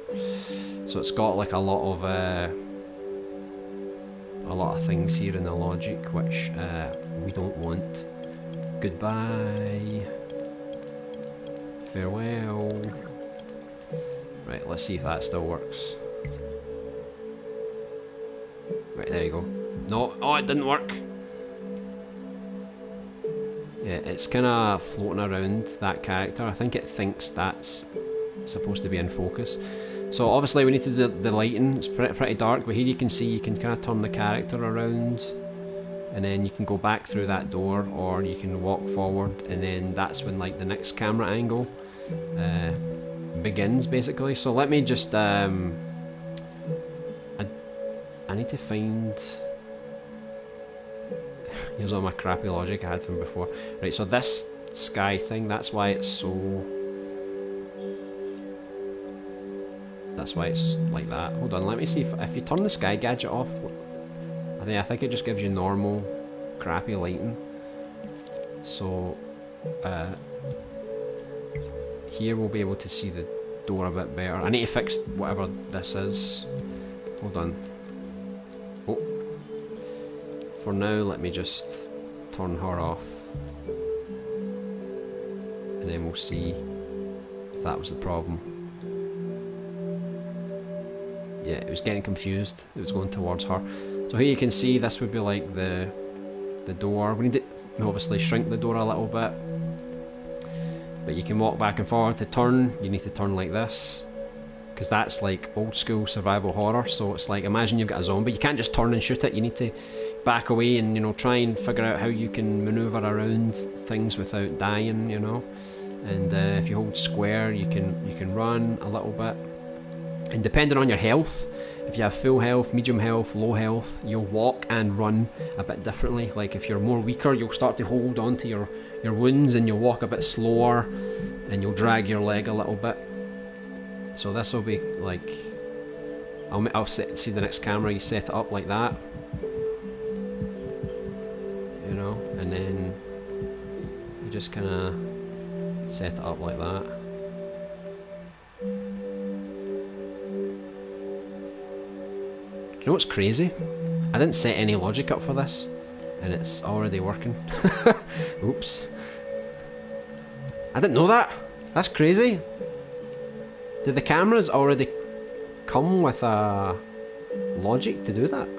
So it's got like a lot of things here in the logic which we don't want. Goodbye. Farewell. Right, let's see if that still works. Right, there you go. No, oh, it didn't work. Yeah, it's kind of floating around that character. I think it thinks that's supposed to be in focus. So obviously we need to do the lighting. It's pretty dark, but here you can see you can kind of turn the character around, and then you can go back through that door, or you can walk forward, and then that's when like the next camera angle begins, basically. So let me just I need to find. Here's all my crappy logic I had from before. Right, so this sky thing, that's why it's so. That's why it's like that. Hold on, let me see if you turn the sky gadget off. I think it just gives you normal, crappy lighting. So here we'll be able to see the door a bit better. I need to fix whatever this is. Hold on. Oh. For now, let me just turn her off, and then we'll see if that was the problem. Yeah, it was getting confused. It was going towards her. So here you can see this would be like the door. We need to obviously shrink the door a little bit, but you can walk back and forward. To turn, you need to turn like this, because that's like old school survival horror. So it's like, imagine you've got a zombie. You can't just turn and shoot it. You need to back away and, you know, try and figure out how you can maneuver around things without dying, you know. And if you hold square, you can run a little bit. And depending on your health, if you have full health, medium health, low health, you'll walk and run a bit differently. Like if you're more weaker, you'll start to hold on to your wounds and you'll walk a bit slower, and you'll drag your leg a little bit. So this will be like, I'll see the next camera, you set it up like that, you know, and then you just kind of set it up like that. Do you know what's crazy? I didn't set any logic up for this, and it's already working. Oops. I didn't know that. That's crazy. Did the cameras already come with a logic to do that?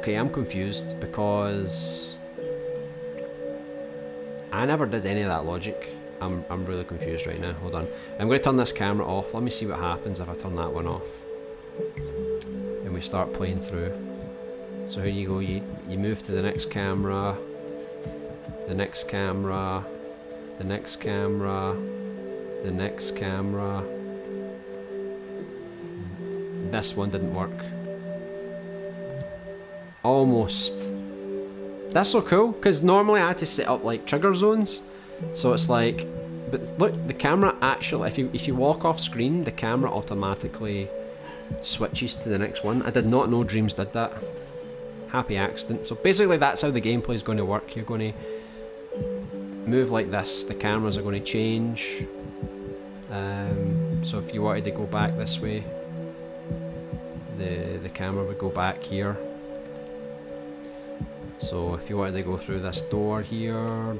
Okay, I'm confused because I never did any of that logic. I'm really confused right now. Hold on. I'm going to turn this camera off. Let me see what happens if I turn that one off. And we start playing through. So here you go. You move to the next camera. The next camera. The next camera. The next camera. This one didn't work. Almost. That's so cool, because normally I had to set up like trigger zones. So it's like, but look, the camera actually, if you walk off screen, the camera automatically switches to the next one. I did not know Dreams did that. Happy accident. So basically that's how the gameplay is going to work. You're going to move like this, the cameras are going to change. So if you wanted to go back this way, the camera would go back here. So if you wanted to go through this door here,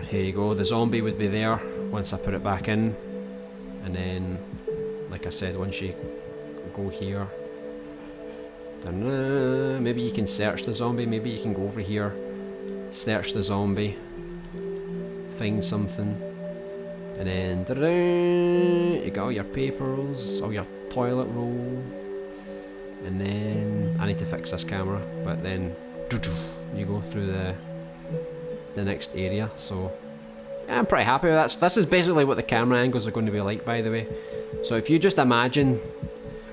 here you go, the zombie would be there once I put it back in. And then, like I said, once you go here, maybe you can search the zombie, maybe you can go over here, search the zombie, find something, and then you got all your papers, all your toilet roll. And then I need to fix this camera, but then you go through the next area. So yeah, I'm pretty happy with that. So this is basically what the camera angles are going to be like, by the way. So if you just imagine,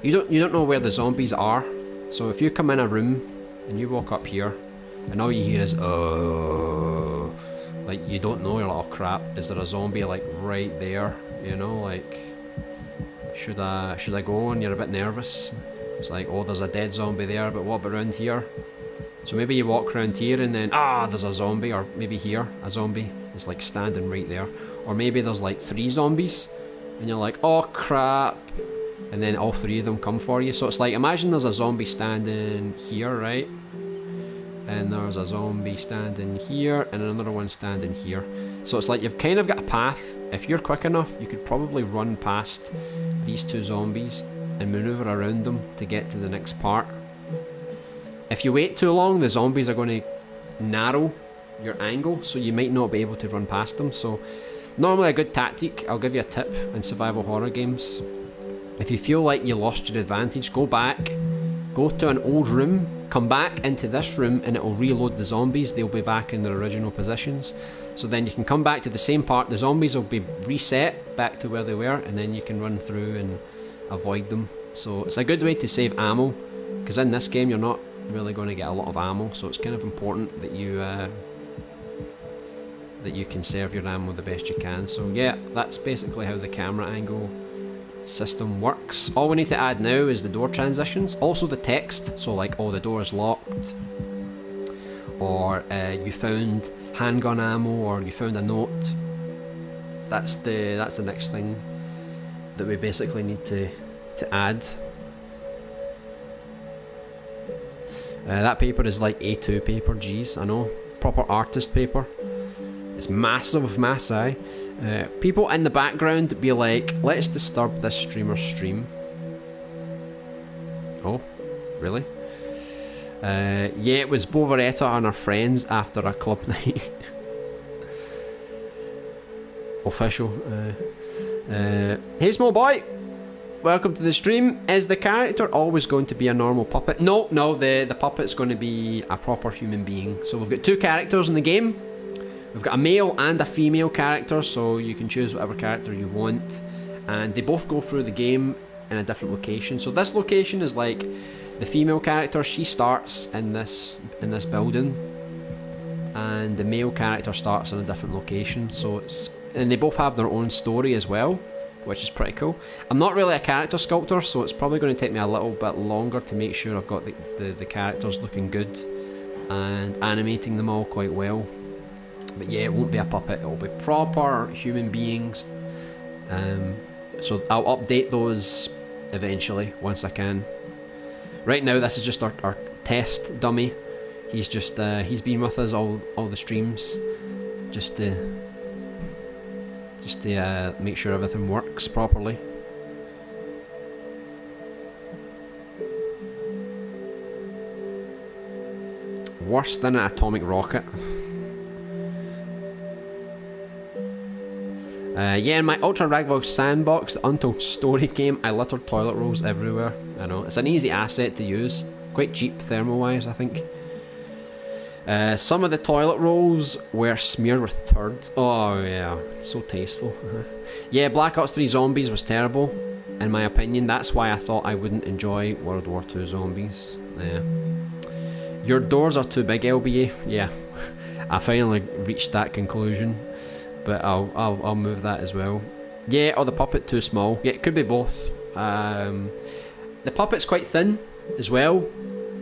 you don't know where the zombies are. So if you come in a room and you walk up here, and all you hear is like you don't know, you're like, oh crap, is there a zombie like right there? You know, like should I go? And you're a bit nervous. It's like, oh, there's a dead zombie there, but what about around here? So maybe you walk around here and then, there's a zombie, or maybe here, a zombie is like standing right there. Or maybe there's like 3 zombies, and you're like, oh crap, and then all 3 of them come for you. So it's like, imagine there's a zombie standing here, right? And there's a zombie standing here, and another one standing here. So it's like, you've kind of got a path. If you're quick enough, you could probably run past these 2 zombies and maneuver around them to get to the next part. If you wait too long, the zombies are going to narrow your angle, so you might not be able to run past them. So normally a good tactic, I'll give you a tip in survival horror games. If you feel like you lost your advantage, go back, go to an old room, come back into this room, and it will reload the zombies. They'll be back in their original positions. So then you can come back to the same part, the zombies will be reset back to where they were, and then you can run through and avoid them. So it's a good way to save ammo, because in this game you're not really going to get a lot of ammo, so it's kind of important that you conserve your ammo the best you can. So yeah, that's basically how the camera angle system works. All we need to add now is the door transitions, also the text, so like, oh, the door is locked, or you found handgun ammo, or you found a note. That's the next thing that we basically need to add. That paper is like A2 paper, geez, I know, proper artist paper. It's massive, people in the background be like, let's disturb this streamer's stream. Oh, really? Yeah, it was Bovaretta and her friends after a club night. Official. Hey small boy, welcome to the stream. Is the character always going to be a normal puppet? No, the puppet's going to be a proper human being. So we've got 2 characters in the game. We've got a male and a female character, so you can choose whatever character you want, and they both go through the game in a different location. So this location is like the female character, she starts in this building, and the male character starts in a different location. So and they both have their own story as well, which is pretty cool. I'm not really a character sculptor, so it's probably going to take me a little bit longer to make sure I've got the characters looking good and animating them all quite well. But yeah, it won't be a puppet, it'll be proper human beings. So I'll update those eventually, once I can. Right now, this is just our test dummy. He's just he's been with us all the streams, just to make sure everything works properly. Worse than an atomic rocket. Yeah, in my Ultra Ragbox sandbox, the Untold Story game, I littered toilet rolls everywhere. I know, it's an easy asset to use. Quite cheap thermal-wise, I think. Some of the toilet rolls were smeared with turds. Oh yeah, so tasteful. Yeah, Black Ops 3 Zombies was terrible, in my opinion. That's why I thought I wouldn't enjoy World War 2 Zombies. Yeah. Your doors are too big, LBA. Yeah, I finally reached that conclusion, but I'll move that as well. Yeah, or the puppet too small. Yeah, it could be both. The puppet's quite thin as well,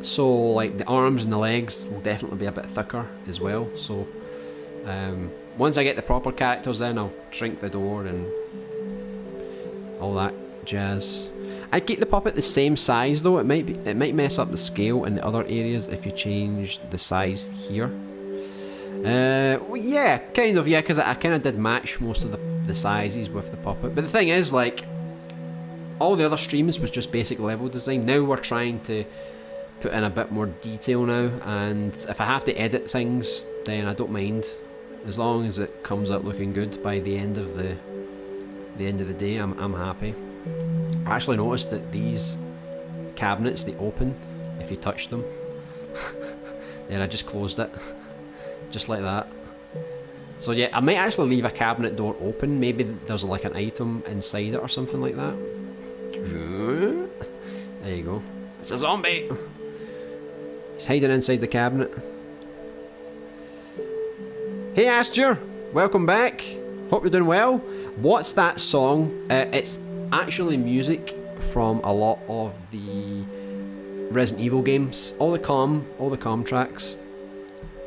so like the arms and the legs will definitely be a bit thicker as well. So once I get the proper characters in, I'll shrink the door and all that jazz. I'd keep the puppet the same size though. It might mess up the scale in the other areas if you change the size here. Well, yeah, kind of, yeah, because I kind of did match most of the sizes with the puppet. But the thing is, like, all the other streams was just basic level design. Now we're trying to put in a bit more detail now, and if I have to edit things, then I don't mind, as long as it comes out looking good by the end of the day. I'm happy. I actually noticed that these cabinets, they open if you touch them. Then I just closed it, just like that. So yeah, I might actually leave a cabinet door open. Maybe there's like an item inside it or something like that. There you go. It's a zombie! He's hiding inside the cabinet. Hey Astur! Welcome back! Hope you're doing well. What's that song? It's actually music from a lot of the Resident Evil games. All the calm tracks.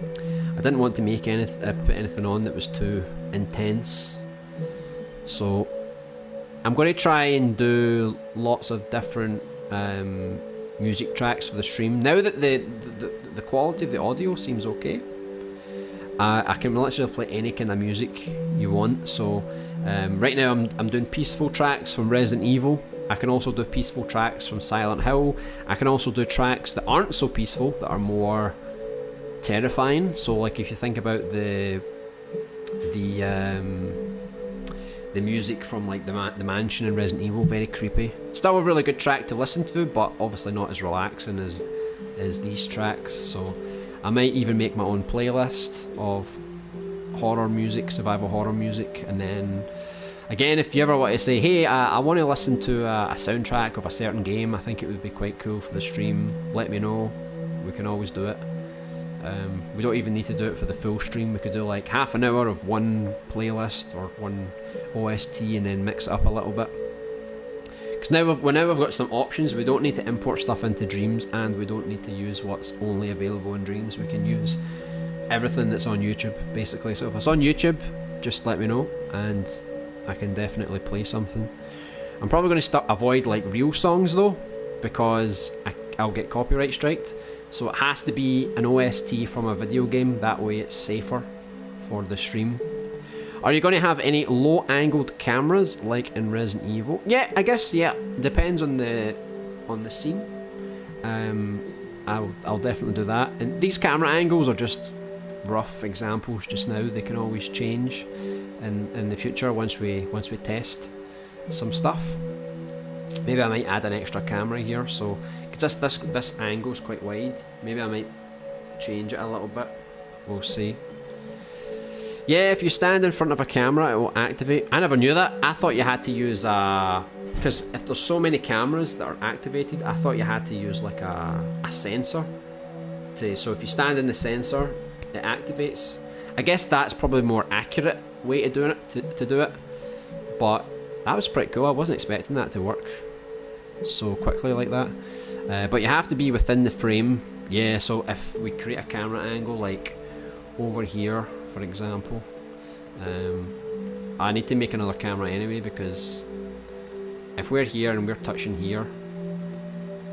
I didn't want to make put anything on that was too intense. So I'm going to try and do lots of different music tracks for the stream. Now that the quality of the audio seems okay, I can literally play any kind of music you want. So right now I'm doing peaceful tracks from Resident Evil. I can also do peaceful tracks from Silent Hill. I can also do tracks that aren't so peaceful, that are more terrifying. So like if you think about the music from like the mansion in Resident Evil, very creepy. Still a really good track to listen to, but obviously not as relaxing as these tracks. So I might even make my own playlist of horror music, survival horror music, and then again, if you ever want to say, hey, I want to listen to a soundtrack of a certain game, I think it would be quite cool for the stream, let me know. We can always do it. We don't even need to do it for the full stream. We could do like half an hour of one playlist or one OST and then mix it up a little bit. Because now we've got some options. We don't need to import stuff into Dreams, and we don't need to use what's only available in Dreams. We can use everything that's on YouTube, basically. So if it's on YouTube, just let me know, and I can definitely play something. I'm probably going to avoid like real songs though, because I'll get copyright striked. So it has to be an OST from a video game, that way it's safer for the stream. Are you going to have any low-angled cameras like in Resident Evil? Yeah, I guess, yeah. Depends on the scene. I'll definitely do that. And these camera angles are just rough examples just now. They can always change in the future once we test some stuff. Maybe I might add an extra camera here, so because this angle's quite wide. Maybe I might change it a little bit. We'll see. Yeah, if you stand in front of a camera, it will activate. I never knew that. I thought you had to use because if there's so many cameras that are activated, I thought you had to use like a sensor. So if you stand in the sensor, it activates. I guess that's probably a more accurate way to do it. To do it, but that was pretty cool. I wasn't expecting that to work so quickly like that. But you have to be within the frame. Yeah, so if we create a camera angle like over here, for example, I need to make another camera anyway, because if we're here and we're touching here,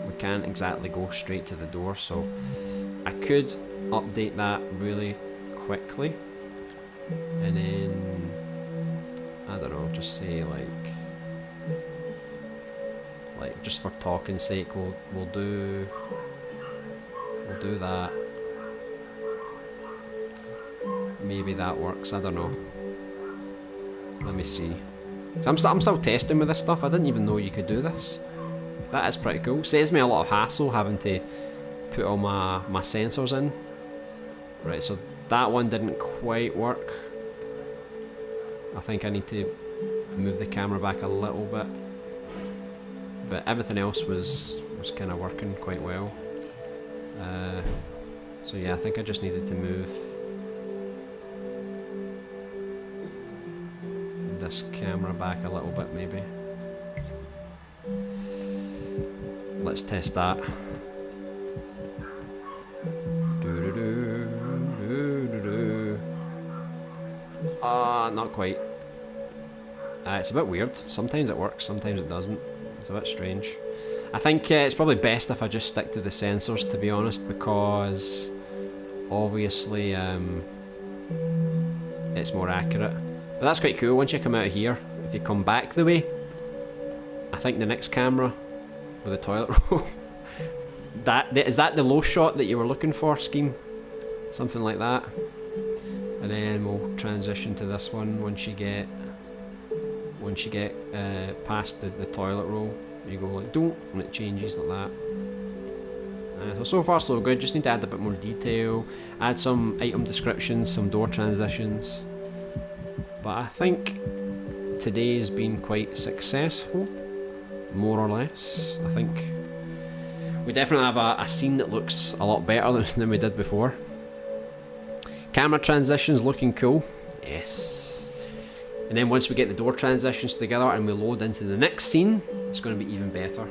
we can't exactly go straight to the door. So I could update that really quickly, and then I don't know, just say like just for talking sake, we'll do that. maybe that works. I don't know. Let me see. So I'm still testing with this stuff. I didn't even know you could do this. That is pretty cool. Saves me a lot of hassle having to put all my sensors in. Right, so that one didn't quite work. I think I need to move the camera back a little bit. But everything else was kind of working quite well. So yeah, I think I just needed to move this camera back a little bit maybe. Let's test that. Not quite. It's a bit weird. Sometimes it works, sometimes it doesn't. It's a bit strange. I think it's probably best if I just stick to the sensors, to be honest, because obviously it's more accurate. But that's quite cool. Once you come out of here, if you come back the way, I think the next camera with the toilet roll, is that the low shot that you were looking for, Scheme? Something like that. And then we'll transition to this one once you get past the toilet roll. You go like don't, and it changes like that. So far so good. Just need to add a bit more detail, add some item descriptions, some door transitions. But I think today's been quite successful, more or less. I think we definitely have a scene that looks a lot better than we did before. Camera transitions looking cool. Yes. And then once we get the door transitions together and we load into the next scene, it's going to be even better.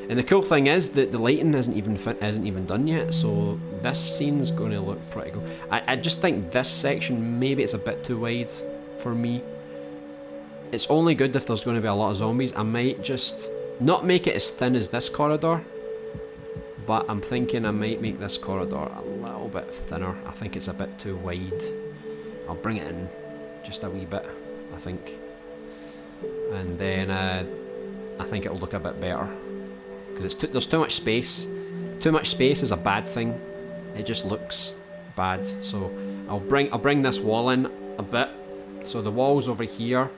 And the cool thing is that the lighting isn't even done yet, so this scene's going to look pretty cool. I just think this section, maybe it's a bit too wide for me. It's only good if there's going to be a lot of zombies. I might just not make it as thin as this corridor, but I'm thinking I might make this corridor a little bit thinner. I think it's a bit too wide. I'll bring it in just a wee bit, I think. And then I think it'll look a bit better. Because there's too much space. Too much space is a bad thing. It just looks bad. So I'll bring this wall in a bit. So the wall's over here.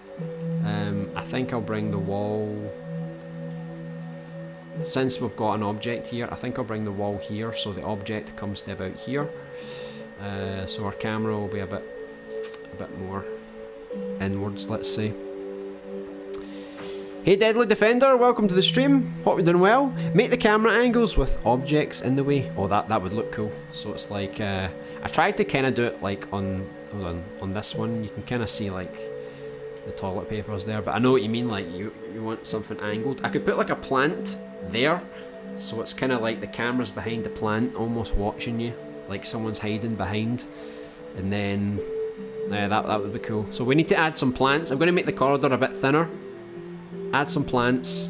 I think I'll bring the wall... Since we've got an object here, I think I'll bring the wall here so the object comes to about here. So our camera will be a bit more inwards, let's say. Hey Deadly Defender, welcome to the stream. Hope you're doing well. Make the camera angles with objects in the way. Oh, that would look cool. So it's like I tried to kind of do it like on this one. You can kind of see like the toilet papers there, but I know what you mean. Like you want something angled. I could put like a plant there, so it's kind of like the camera's behind the plant, almost watching you, like someone's hiding behind. And then that would be cool. So we need to add some plants. I'm going to make the corridor a bit thinner. Add some plants,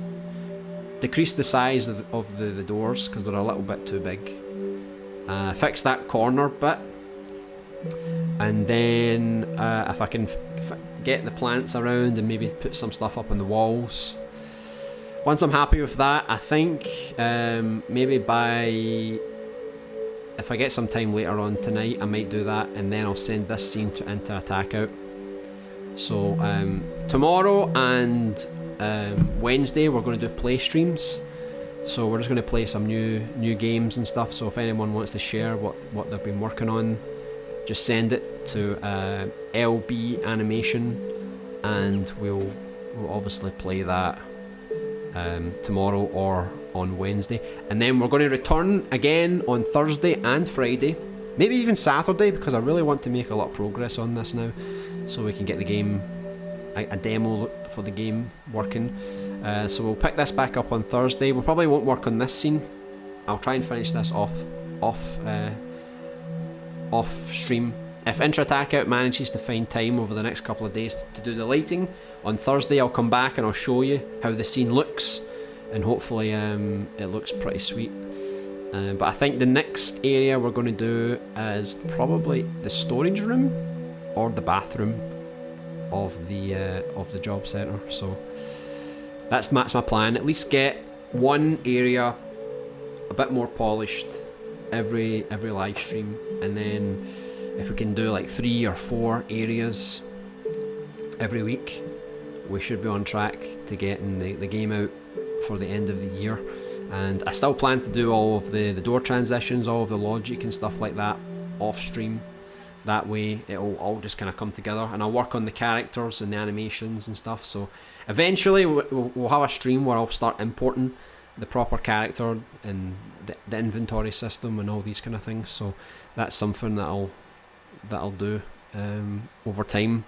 decrease the size of the doors because they're a little bit too big, fix that corner bit, and then if I can get the plants around and maybe put some stuff up on the walls. Once I'm happy with that, I think maybe if I get some time later on tonight, I might do that, and then I'll send this scene into attack out. So tomorrow and Wednesday we're going to do play streams, so we're just going to play some new games and stuff. So if anyone wants to share what they've been working on, just send it to LittleBigAnimation, and we'll obviously play that tomorrow or on Wednesday. And then we're going to return again on Thursday and Friday, maybe even Saturday, because I really want to make a lot of progress on this now, so we can get the game, a demo for the game working. So we'll pick this back up on Thursday. We probably won't work on this scene. I'll try and finish this off stream. If Intra Attack Out manages to find time over the next couple of days to do the lighting, on Thursday I'll come back and I'll show you how the scene looks, and hopefully it looks pretty sweet. But I think the next area we're going to do is probably the storage room or the bathroom of the job centre. So that's my plan. At least get one area a bit more polished every live stream, and then if we can do like 3 or 4 areas every week, we should be on track to getting the game out for the end of the year. And I still plan to do all of the door transitions, all of the logic and stuff like that off stream. That way it'll all just kind of come together, and I'll work on the characters and the animations and stuff. So eventually we'll have a stream where I'll start importing the proper character and the inventory system and all these kind of things. So that's something that I'll do over time.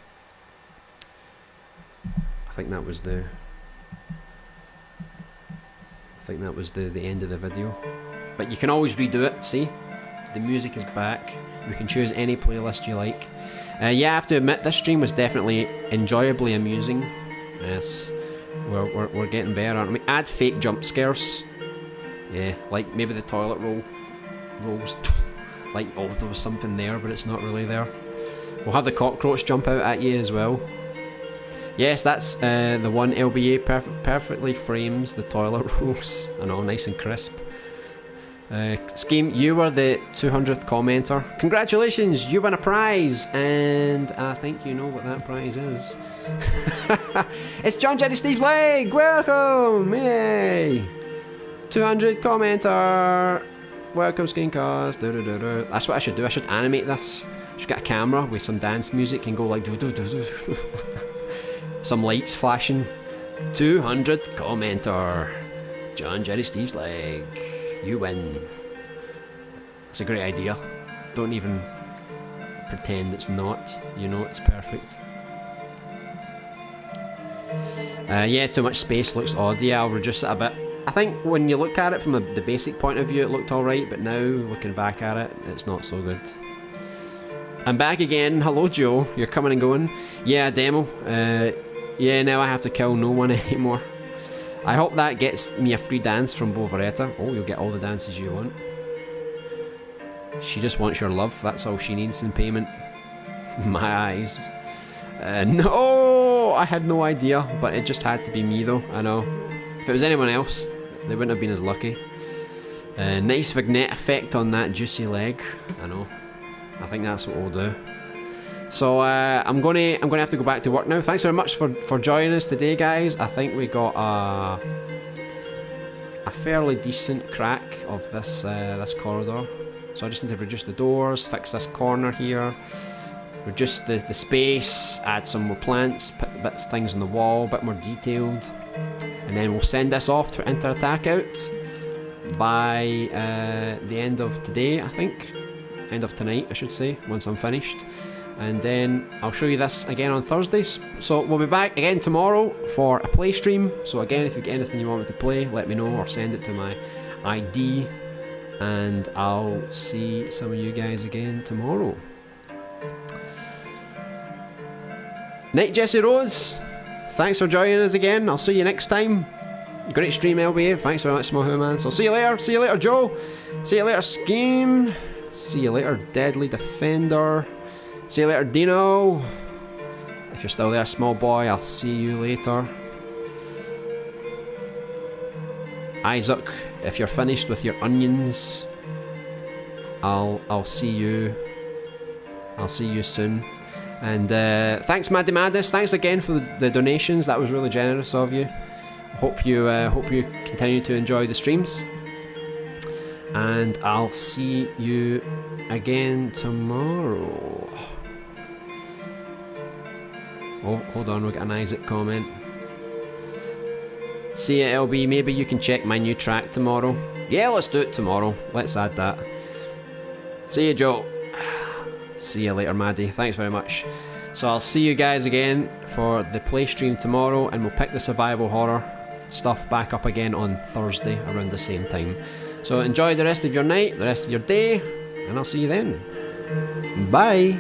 I think that was the end of the video. But you can always redo it. See, the music is back. We can choose any playlist you like. Yeah, I have to admit, this stream was definitely enjoyably amusing. Yes, we're getting better, aren't we? Add fake jump scares. Yeah, like maybe the toilet rolls. Like, oh, there was something there, but it's not really there. We'll have the cockroach jump out at you as well. Yes, that's the one. LBA perfectly frames the toilet rolls. I know, nice and crisp. Scheme, you were the 200th commenter. Congratulations, you won a prize, and I think you know what that prize is. It's John Jerry Steve's leg. Welcome, yay! 200 commenter. Welcome, Screencast. That's what I should do. I should animate this. I should get a camera with some dance music and go like some lights flashing. 200 commenter. John Jerry Steve's leg. You win. It's a great idea. Don't even pretend it's not. You know it's perfect. Yeah, too much space looks odd. Yeah, I'll reduce it a bit. I think when you look at it from the basic point of view, it looked alright, but now, looking back at it, it's not so good. I'm back again. Hello, Joe. You're coming and going. Yeah, demo. Yeah, now I have to kill no one anymore. I hope that gets me a free dance from Bovaretta. Oh, you'll get all the dances you want. She just wants your love. That's all she needs in payment. My eyes. No, I had no idea, but it just had to be me though. I know. If it was anyone else, they wouldn't have been as lucky. Nice vignette effect on that juicy leg. I know. I think that's what we'll do. So I'm gonna have to go back to work now. Thanks very much for joining us today, guys. I think we got a fairly decent crack of this this corridor. So I just need to reduce the doors, fix this corner here, reduce the space, add some more plants, put things on the wall, a bit more detailed, and then we'll send this off to enter attack out by the end of today, I think. End of tonight, I should say, once I'm finished. And then I'll show you this again on Thursdays. So we'll be back again tomorrow for a play stream. So again, if you get anything you want me to play, let me know or send it to my ID. And I'll see some of you guys again tomorrow. Night, Jesse Rose. Thanks for joining us again. I'll see you next time. Great stream, LBA. Thanks very much, Small Man. So see you later. See you later, Joe. See you later, Scheme. See you later, Deadly Defender. See you later, Dino. If you're still there, small boy, I'll see you later. Isaac, if you're finished with your onions, I'll see you. I'll see you soon. And thanks, Maddie Madness. Thanks again for the donations. That was really generous of you. Hope you continue to enjoy the streams. And I'll see you again tomorrow. Oh, hold on, we'll get an Isaac comment. See ya, LB, maybe you can check my new track tomorrow. Yeah, let's do it tomorrow. Let's add that. See ya, Joe. See you later, Maddie. Thanks very much. So I'll see you guys again for the play stream tomorrow, and we'll pick the survival horror stuff back up again on Thursday around the same time. So enjoy the rest of your night, the rest of your day, and I'll see you then. Bye.